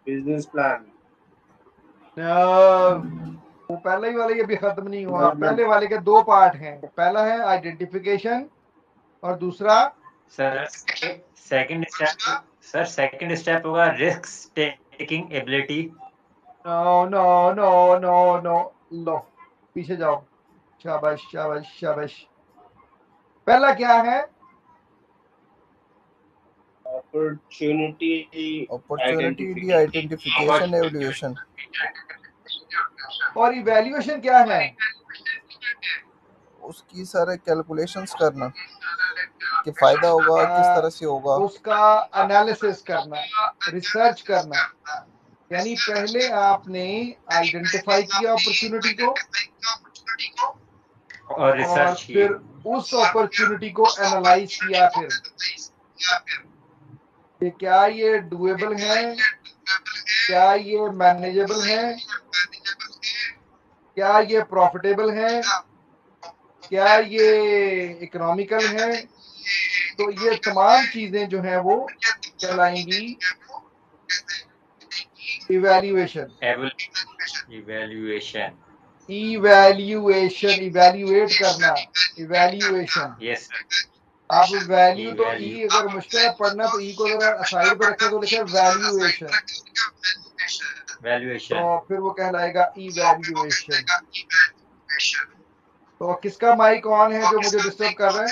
Business plan. वो पहले ही वाले अभी खत्म नहीं हुआ। पहले वाले के दो पार्ट हैं, पहला है आइडेंटिफिकेशन और दूसरा सर सेकंड स्टेप होगा risk taking ability. No no no no no, लो पीछे जाओ। शाबाश शाबाश शाबाश। पहला क्या है? Opportunity identification, evaluation. और इवैल्यूएशन क्या है? उसकी सारे कैलकुलेशंस करना कि फायदा होगा किस तरह से होगा, उसका एनालिसिस करना, रिसर्च करना। यानी पहले आपने आइडेंटिफाई किया अपॉर्चुनिटी को और रिसर्च फिर उस अपॉर्चुनिटी को एनालाइज किया, फिर कि क्या ये डुएबल है, क्या ये मैनेजेबल है, क्या ये प्रॉफिटेबल है, क्या ये इकोनॉमिकल है। तो ये तमाम चीजें जो है वो कहलाएंगी इवैल्यूएशन। इवैल्यूएट करना, इवैल्यूएशन। यस। अब वैल्यू तो ई अगर मुश्किल है पढ़ना तो ई को जरा साइड पे रखे तो लिखे वैल्यूएशन, तो फिर वो कहलाएगा इवैल्यूएशन। तो किसका माइक ऑन है जो मुझे डिस्टर्ब कर रहा है?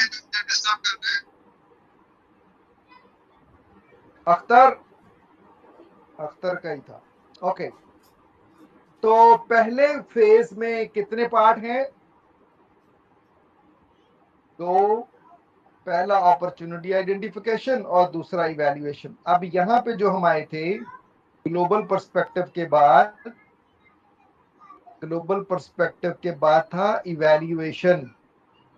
अख्तर का ही था। ओके, तो पहले फेज में कितने पार्ट हैं? तो पहला अपॉर्चुनिटी आइडेंटिफिकेशन और दूसरा इवैल्यूएशन। अब यहां पे जो हम आए थे ग्लोबल पर्सपेक्टिव के बाद था evaluation,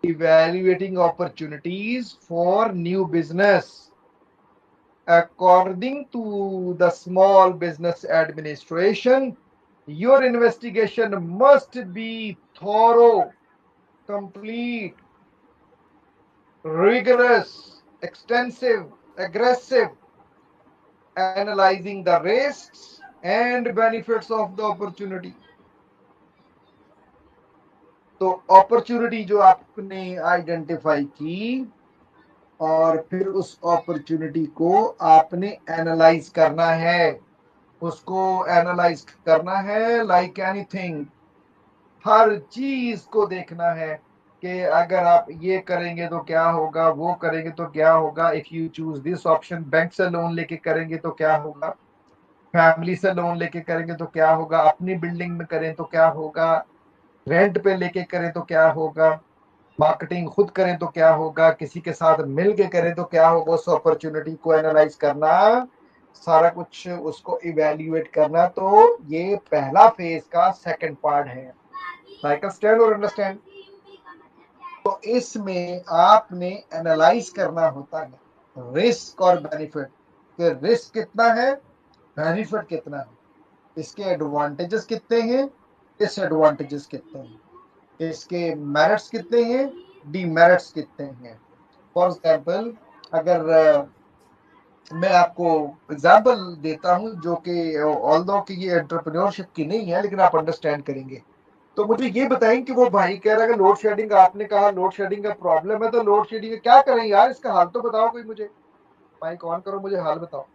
evaluating opportunities for new business according to the Small Business Administration. Your investigation must be thorough, complete, rigorous, extensive, aggressive, analyzing the risks and benefits of the opportunity. तो opportunity जो आपने identify की और फिर उस opportunity को आपने analyse करना है, उसको एनालाइज करना है लाइक एनीथिंग। हर चीज को देखना है कि अगर आप ये करेंगे तो क्या होगा, वो करेंगे तो क्या होगा। If you choose this option, bank से लोन लेके करेंगे तो क्या होगा, फैमिली से लोन लेके करेंगे तो क्या होगा, अपनी बिल्डिंग में करें तो क्या होगा, रेंट पे लेके करें तो क्या होगा, मार्केटिंग खुद करें तो क्या होगा, किसी के साथ मिल के करें तो क्या होगा। उस अपॉर्चुनिटी को एनालाइज करना, सारा कुछ उसको इवैल्यूएट करना। तो ये पहला फेज का सेकंड पार्ट है। लाइक अंडरस्टैंड और अंडरस्टैंड। तो इसमें आपने एनालाइज करना होता है रिस्क और बेनिफिट, कि रिस्क कितना है, बेनिफिट कितना है, इसके एडवांटेजेस कितने हैं, डिसएडवांटेजेस कितने हैं, इसके मेरिट्स कितने हैं, डीमेरिट्स कितने हैं। फॉर एग्जाम्पल अगर मैं आपको एग्जाम्पल देता हूं जो कि ऑल्दो कि ये एंटरप्रेन्योरशिप की नहीं है लेकिन आप अंडरस्टैंड करेंगे। तो मुझे ये बताएं कि वो भाई कह रहा है कि लोड शेडिंग, आपने कहा लोड शेडिंग का प्रॉब्लम है, तो लोड शेडिंग क्या करें यार, इसका हल तो बताओ कोई, मुझे माइक ऑन करो, मुझे हल बताओ।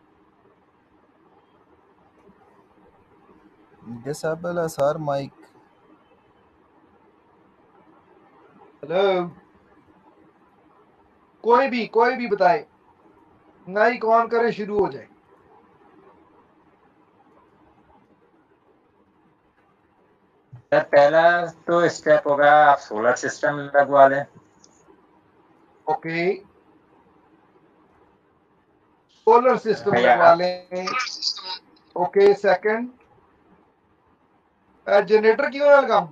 डिसेबल है सर माइक। हेलो, कोई भी बताए, माइक ऑन करे, शुरू हो जाए। सर पहला तो स्टेप होगा आप सोलर सिस्टम लगवा लें। ओके, सोलर सिस्टम लगवा लें। ओके, सेकंड जनरेटर क्यों ना लगाऊं?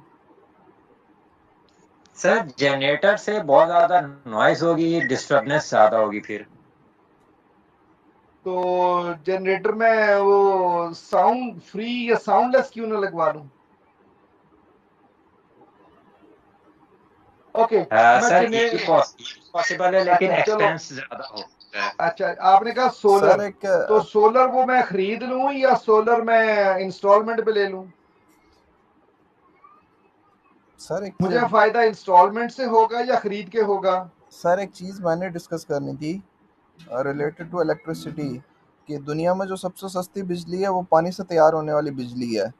सर जनरेटर से बहुत ज्यादा नॉइज होगी, डिस्टर्बेंस ज्यादा होगी फिर। तो जनरेटर में वो साउंड फ्री या साउंडलेस क्यों ना लगवा लूं? ओके मैं सर जिन्हें ये पॉसिबल है लेकिन अच्छा चलो एक्सपेंस ज्यादा होता है। अच्छा आपने कहा सोलर, सर एक तो सोलर वो मैं खरीद लूं या सोलर मैं इंस्टॉलमेंट पे ले लूं? सर एक मुझे फायदा इंस्टॉलमेंट से होगा या खरीद के होगा? सर एक चीज़ मैंने डिस्कस करनी थी रिलेटेड टू इलेक्ट्रिसिटी, कि दुनिया में जो सबसे सस्ती बिजली है वो पानी से तैयार होने वाली बिजली है।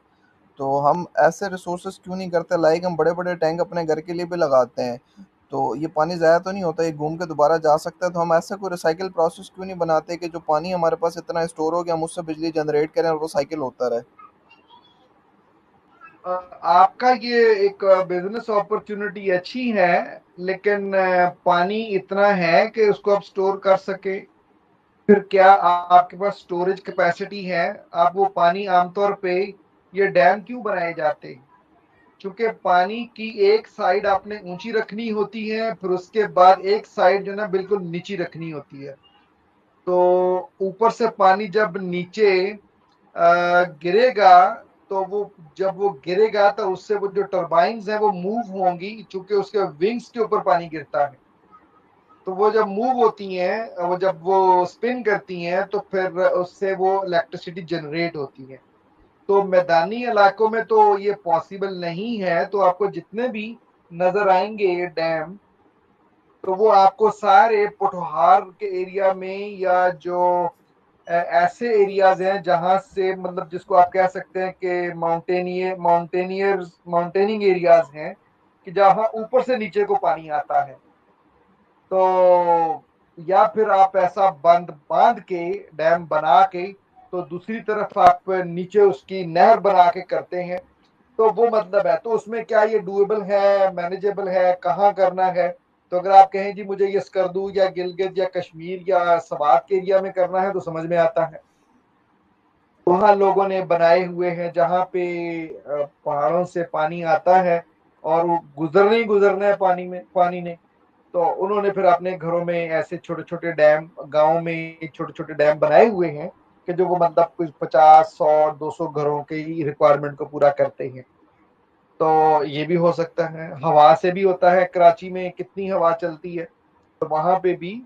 तो हम ऐसे रिसोर्सेज क्यों नहीं करते, लाइक हम बड़े बड़े टैंक अपने घर के लिए भी लगाते हैं, तो ये पानी ज़ाया तो नहीं होता, ये घूम के दोबारा जा सकता है। तो हम ऐसा कोई रिसाइकिल प्रोसेस क्यों नहीं बनाते कि जो पानी हमारे पास इतना स्टोर हो गया हम उससे बिजली जनरेट करें और वो साइकिल होता रहे। आपका ये एक बिजनेस अपॉर्चुनिटी अच्छी है, लेकिन पानी इतना है कि उसको आप स्टोर कर सके, फिर क्या आपके पास स्टोरेज कैपेसिटी है? आप वो पानी आमतौर पे ये डैम क्यों बनाए जाते हैं? क्योंकि पानी की एक साइड आपने ऊंची रखनी होती है, फिर उसके बाद एक साइड जो ना बिल्कुल नीची रखनी होती है। तो ऊपर से पानी जब नीचे गिरेगा, तो वो जब वो गिरेगा तो उससे वो जो टर्बाइन्स हैं वो मूव होंगी, चूंकि उसके विंग्स के ऊपर पानी गिरता है। तो वो जब मूव होती हैं, वो जब वो स्पिन करती हैं, तो फिर उससे वो इलेक्ट्रिसिटी जनरेट होती है। तो मैदानी इलाकों में तो ये पॉसिबल नहीं है। तो आपको जितने भी नजर आएंगे डैम, तो वो आपको सारे पोठोहार के एरिया में, या जो ऐसे एरियाज हैं जहां से मतलब जिसको आप कह सकते हैं कि माउंटेनिंग एरियाज हैं, कि जहां ऊपर से नीचे को पानी आता है। तो या फिर आप ऐसा बंद बांध के डैम बना के, तो दूसरी तरफ आप नीचे उसकी नहर बना के करते हैं, तो वो मतलब है। तो उसमें क्या ये डुएबल है, मैनेजेबल है, कहाँ करना है? तो अगर आप कहें जी मुझे ये स्कर्दू या गिलगित या कश्मीर या सवात के एरिया में करना है, तो समझ में आता है। वहां लोगों ने बनाए हुए हैं जहां पे पहाड़ों से पानी आता है और वो गुजरना ही गुजरना है पानी ने। तो उन्होंने फिर अपने घरों में ऐसे छोटे छोटे डैम, गाँव में छोटे छोटे डैम बनाए हुए हैं कि जो वो मतलब कुछ 50, 100, 200 घरों की रिक्वायरमेंट को पूरा करते हैं। तो ये भी हो सकता है। हवा से भी होता है, कराची में कितनी हवा चलती है, तो वहां पे भी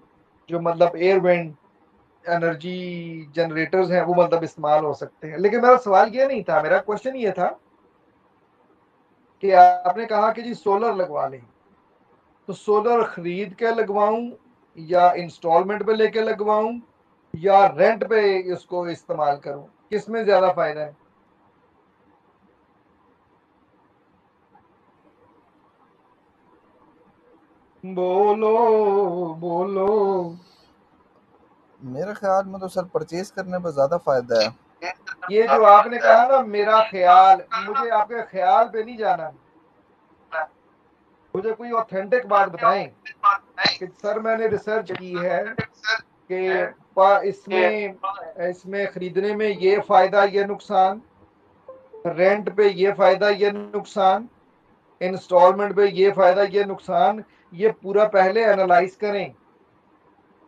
जो मतलब एयर विंड एनर्जी जनरेटर्स हैं वो मतलब इस्तेमाल हो सकते हैं। लेकिन मेरा सवाल ये नहीं था, मेरा क्वेश्चन ये था कि आपने कहा कि जी सोलर लगवा लें, तो सोलर खरीद के लगवाऊं या इंस्टॉलमेंट पे लेके लगवाऊं या रेंट पे इसको इस्तेमाल करूं, किसमें ज्यादा फायदा है? बोलो बोलो। मेरे ख्याल में तो सर परचेज करने पर ज़्यादा फायदा है। ये जो आपने कहा ना मेरा ख्याल, मुझे आपके ख्याल पे नहीं जाना, मुझे कोई ऑथेंटिक बात बताएं कि सर मैंने रिसर्च की है कि इसमें इसमें खरीदने में ये फायदा ये नुकसान, रेंट पे ये फायदा ये नुकसान, इंस्टॉलमेंट पे ये फायदा ये नुकसान। ये पूरा पहले एनालाइज करें,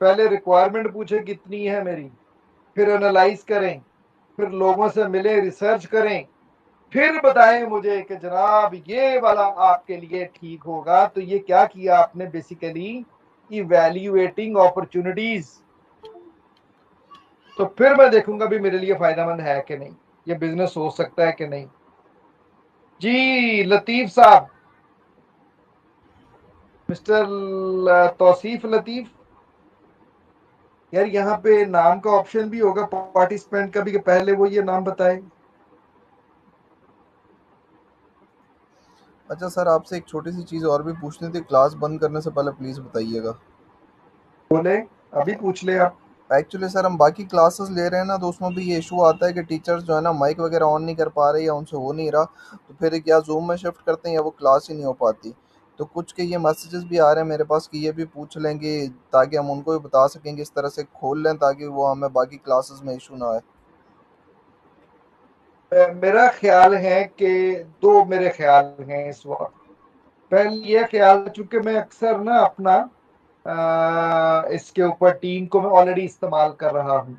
पहले रिक्वायरमेंट पूछे कितनी है मेरी, फिर एनालाइज करें, फिर लोगों से मिले, रिसर्च करें, फिर बताएं मुझे कि जनाब ये वाला आपके लिए ठीक होगा। तो ये क्या किया आपने, बेसिकली इवैल्यूएटिंग अपॉर्चुनिटीज। तो फिर मैं देखूंगा भी मेरे लिए फायदेमंद है कि नहीं, ये बिजनेस हो सकता है कि नहीं। जी लतीफ साहब, मिस्टर तौसीफ लतीफ, यार यहाँ पे नाम का ऑप्शन भी होगा पार्टिसिपेंट का भी, कि पहले वो ये नाम बताए। अच्छा सर आपसे एक छोटी सी चीज़ और भी पूछनी थी, क्लास बंद करने से पहले प्लीज़ बताइएगा। बोले, अभी पूछ ले आप। एक्चुअली सर हम बाकी क्लासेस ले रहे हैं ना, तो उसमें भी ये इशू आता है कि टीचर्स जो है ना माइक वगैरह ऑन नहीं कर पा रहे या उनसे हो नहीं रहा, तो फिर या जूम में शिफ्ट करते हैं या वो क्लास ही नहीं हो पाती। तो कुछ के ये मैसेजेस भी आ रहे हैं मेरे पास कि ये भी पूछ लेंगे ताकि हम उनको भी बता सकेंगे, इस तरह से खोल लें ताकि वो हमें बाकी क्लासेस में इशू ना आए। मेरा ख्याल है कि दो मेरे ख्याल हैं इस वक्त। पहले ये ख्याल, चूंकि मैं अक्सर ना अपना इसके ऊपर टीम को मैं ऑलरेडी इस्तेमाल कर रहा हूँ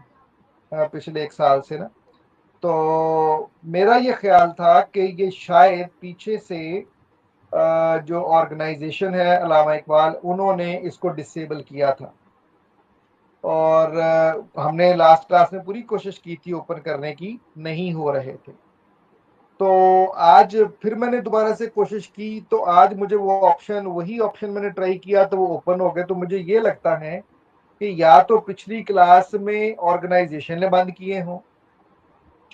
पिछले 1 साल से ना, तो मेरा ये ख्याल था कि ये शायद पीछे से जो ऑर्गेनाइजेशन है अलामा इकबाल, उन्होंने इसको डिसेबल किया था और हमने लास्ट क्लास में पूरी कोशिश की थी ओपन करने की, नहीं हो रहे थे। तो आज फिर मैंने दोबारा से कोशिश की, तो आज मुझे वो ऑप्शन, वही ऑप्शन मैंने ट्राई किया तो वो ओपन हो गए। तो मुझे ये लगता है कि या तो पिछली क्लास में ऑर्गेनाइजेशन ने बंद किए हों,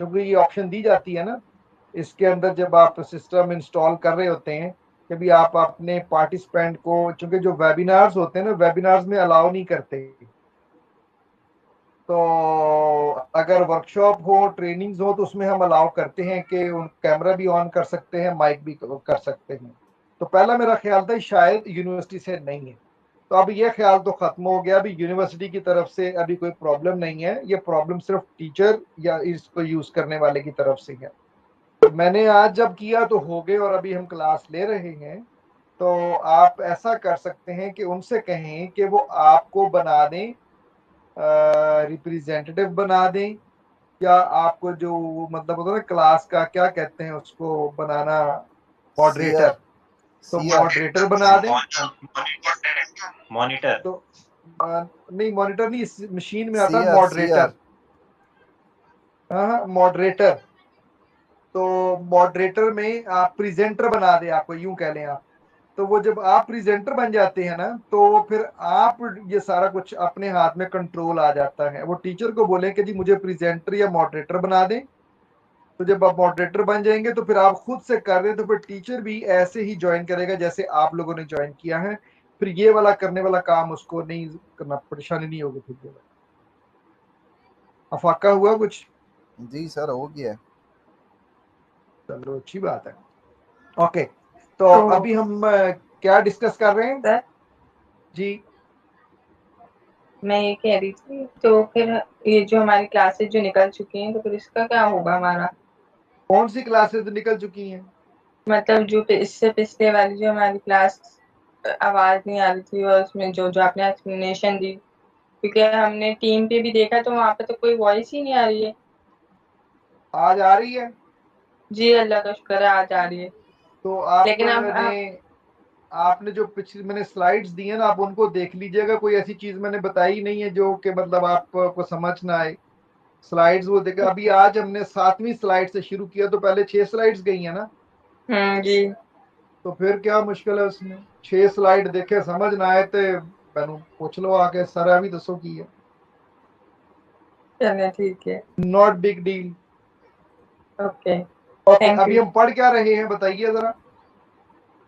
क्योंकि ये ऑप्शन दी जाती है ना इसके अंदर जब आप सिस्टम इंस्टॉल कर रहे होते हैं, कभी आप अपने पार्टिसिपेंट को, चूंकि जो वेबिनार्स होते हैं ना, वेबिनार्स में अलाउ नहीं करते। तो अगर वर्कशॉप हो, ट्रेनिंग्स हो, तो उसमें हम अलाउ करते हैं कि उन कैमरा भी ऑन कर सकते हैं, माइक भी कर सकते हैं। तो पहला मेरा ख्याल था शायद यूनिवर्सिटी से नहीं है, तो अब ये ख्याल तो खत्म हो गया। अभी यूनिवर्सिटी की तरफ से अभी कोई प्रॉब्लम नहीं है, ये प्रॉब्लम सिर्फ टीचर या इसको यूज करने वाले की तरफ से है। तो मैंने आज जब किया तो हो गए और अभी हम क्लास ले रहे हैं। तो आप ऐसा कर सकते हैं कि उनसे कहें कि वो आपको बना दें, रिप्रेजेंटेटिव बना दें, या आपको जो मतलब होता है ना क्लास का क्या कहते हैं उसको बनाना, मॉडरेटर, तो मॉडरेटर बना दें। मॉनिटर तो नहीं, मॉनिटर नहीं, इस मशीन में आता है मॉडरेटर। हाँ, मॉडरेटर। तो मॉडरेटर में आप प्रेजेंटर बना दे, आपको यूं कह लें आप। तो वो जब आप प्रेजेंटर बन जाते हैं ना, तो फिर आप ये सारा कुछ अपने हाथ में कंट्रोल आ जाता है। वो टीचर को बोले कि जी मुझे प्रेजेंटर या मॉडरेटर बना दें, तो जब आप मॉडरेटर बन जाएंगे तो फिर आप खुद से कर रहे, तो फिर टीचर भी ऐसे ही ज्वाइन करेगा जैसे आप लोगों ने ज्वाइन किया है। फिर ये वाला करने वाला काम उसको नहीं करना, परेशानी नहीं होगी। फिर अफाका हुआ कुछ? जी सर, हो गया। चलो अच्छी बात है। ओके, तो अभी हम क्या डिस्कस कर रहे हैं सर? जी मैं ये कह रही थी, तो फिर ये जो हमारी क्लासेस जो निकल चुकी हैं, तो फिर इसका क्या होगा हमारा? कौन सी क्लासेस निकल चुकी हैं? मतलब जो इससे पिछले वाली जो हमारी क्लास आवाज नहीं आ रही थी, और उसमें जो जो आपने एक्सप्लेनेशन दी, क्योंकि हमने टीम पे भी देखा तो वहाँ पे तो कोई वॉइस ही नहीं आ रही है। आज आ रही है जी, अल्लाह का शुक्र है आज आ रही है। तो लेकिन आपने जो पिछली मैंने स्लाइड्स दी है ना, आप उनको देख लीजिएगा। कोई ऐसी चीज मैंने बताई नहीं है जो कि मतलब आपको समझ ना आए। स्लाइड्स वो देखा, अभी आज हमने 7वीं स्लाइड से शुरू किया, तो पहले 6 स्लाइड्स गई है ना। जी, तो फिर क्या मुश्किल है उसमें? 6 स्लाइड देखे समझ ना आए तो मैनू पूछ लो आके, सर अभी दसो की है। चलिए ठीक है, not big deal. Okay. Okay, अभी हम पढ़ क्या रहे हैं बताइए जरा।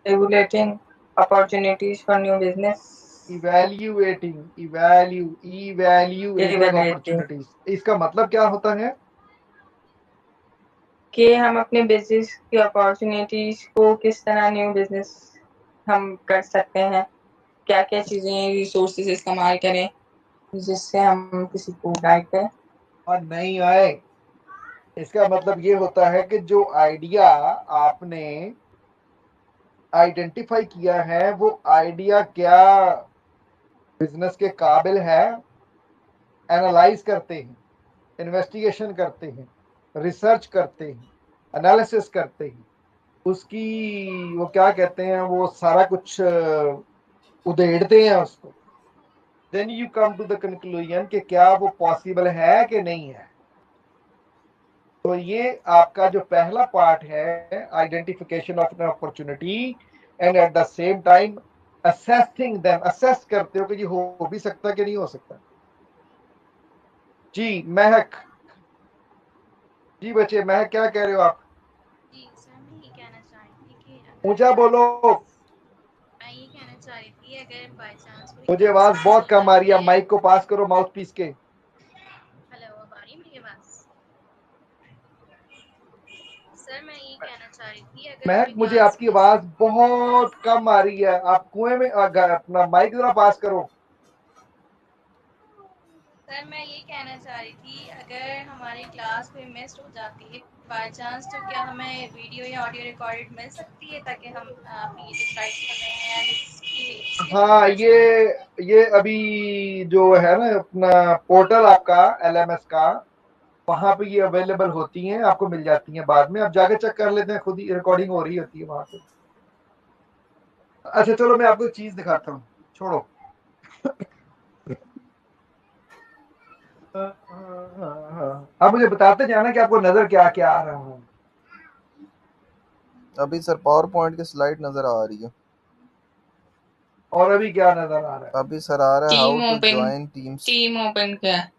Regulating opportunities for new business, evaluating opportunities. इसका मतलब क्या होता है कि हम अपने बिजनेस की अपॉर्चुनिटीज को किस तरह न्यू बिजनेस हम कर सकते हैं, क्या क्या चीजें रिसोर्सेज इस्तेमाल करें जिससे हम किसी को गाइड करें और नहीं आए। इसका मतलब ये होता है कि जो आइडिया आपने आइडेंटिफाई किया है, वो आइडिया क्या बिजनेस के काबिल है, एनालाइज करते हैं, इन्वेस्टिगेशन करते हैं, रिसर्च करते हैं, एनालिसिस करते हैं, उसकी वो क्या कहते हैं, वो सारा कुछ उधेड़ते हैं उसको। Then you come to the conclusion कि क्या वो पॉसिबल है कि नहीं है। तो ये आपका जो पहला पार्ट है, identification of an opportunity and at the same time assessing them. Assess करते हो कि ये हो भी सकता है कि नहीं हो सकता। जी महक, जी बच्चे, महक क्या कह रहे हो आप? जी सर, मैं ये कहना चाह रही थी कि ऊंचा बोलो। मैं ये कहना चाह रही थी अगर बाय चांस मुझे आवाज बहुत कम आ रही है, माइक को पास करो माउथ पीस के। हेलो, अब आ रही मेरी आवाज? सर मैं ये कहना चाह रही थी अगर महक, मुझे आपकी आवाज बहुत कम आ रही है। आप कुएं में अपना माइक जरा पास करो। सर मैं ये कहना चाह रही थी अगर हमारी क्लास कोई मिस हो जाती है बाय चांस, तो क्या हमें वीडियो या ऑडियो रिकॉर्डेड मिल सकती है ताकि हम अपनी ये जो स्लाइड्स कर रहे हैं इसकी हाँ, ये अभी जो है ना अपना पोर्टल आपका LMS का, वहां पे ये अवेलेबल होती हैं, आपको मिल जाती हैं बाद में। आप जाके चेक कर लेते हैं खुद ही, रिकॉर्डिंग हो रही होती है वहां पे। अच्छा चलो मैं आपको चीज दिखाता हूँ, छोड़ो। आप मुझे बताते जाना कि आपको नजर क्या क्या आ रहा है। अभी सर पावर पॉइंट की स्लाइड नजर आ रही है। और अभी क्या नजर आ रहा है? अभी सर आ रहा है how team to open, join teams. Team open क्या है?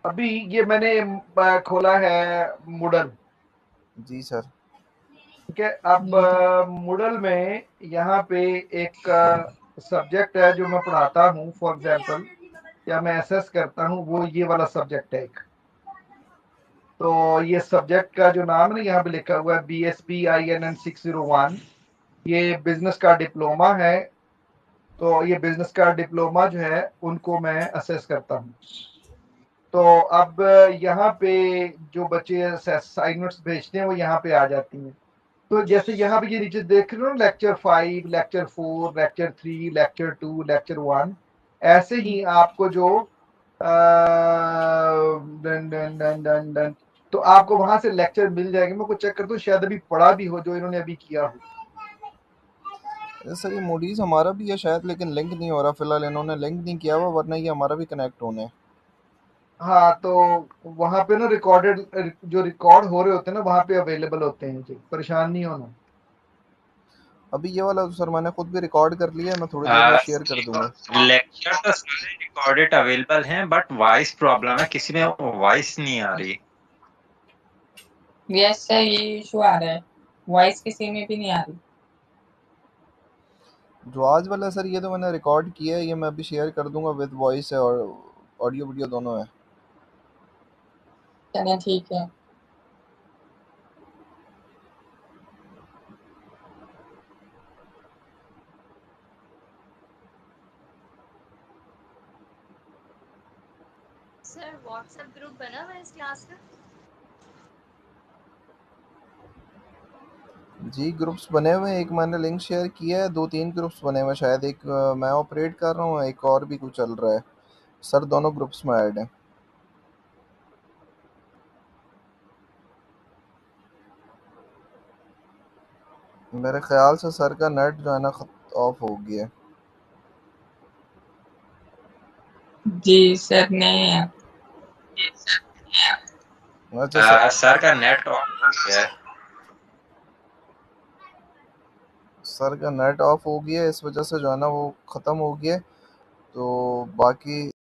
अभी ये मैंने खोला है मूडल। जी सर। ठीक है, अब मूडल में यहाँ पे एक सब्जेक्ट है जो मैं पढ़ाता हूँ। फॉर एग्जांपल या मैं एसेस करता हूँ, वो ये वाला सब्जेक्ट है एक। तो ये सब्जेक्ट का जो नाम है ना यहाँ पे लिखा हुआ है BSP-INN 601, ये बिजनेस का डिप्लोमा है। तो ये बिजनेस का डिप्लोमा जो है उनको मैं असेस करता हूँ। तो अब यहाँ पे जो बच्चे असाइनमेंट्स भेजते हैं वो यहाँ पे आ जाती हैं। तो जैसे यहाँ पे ये नीचे देख रहे हो, lecture 5, lecture 4, lecture 3, lecture 2, lecture 1, ऐसे ही आपको जो done done done done done, तो आपको वहां से लेक्चर मिल जाएंगे। मैं कुछ चेक करता हूँ, शायद अभी पढ़ा भी हो जो इन्होंने अभी किया हो। सर ये मूडीज हमारा भी है शायद, लेकिन लिंक नहीं हो रहा फिलहाल। इन्होंने लिंक नहीं किया हुआ, वरना ये हमारा भी कनेक्ट होने है। हाँ, तो वहां पे ना रिकॉर्डेड जो रिकॉर्ड हो रहे होते हैं ना वहां पे अवेलेबल होते हैं जी, परेशान नहीं होना। अभी ये वाला तो सर मैंने खुद भी रिकॉर्ड कर लिया है, मैं थोड़ी देर में शेयर कर दूंगा। लेक्चर तो सारे रिकॉर्डेड अवेलेबल हैं, बट वॉइस प्रॉब्लम है, किसी में वॉइस नहीं आ रही। यस सर, ये इशू आ रहा है, वॉइस किसी में भी नहीं आ रही। जो आज वाला सर ये तो मैंने रिकॉर्ड किया है, ये मैं अभी शेयर कर दूंगा विद वॉइस है और ऑडियो वीडियो दोनों है। चलिए ठीक है। सर व्हाट्सएप ग्रुप बना हुआ है इस क्लास का? जी ग्रुप्स बने हुए हैं, एक मैंने लिंक शेयर किया है, 2-3 ग्रुप्स बने हुए हैं शायद। एक मैं ऑपरेट कर रहा हूँ, एक और भी कुछ चल रहा है। सर दोनों ग्रुप्स में ऐड है। मेरे ख्याल से सर का नेट जो है ना ऑफ हो गया है। जी सर नहीं है। अच्छा सर का नेट ऑफ हो गया है। सर का नेट ऑफ हो गया है, इस वजह से जो है ना वो ख़त्म हो गया है। तो बाकी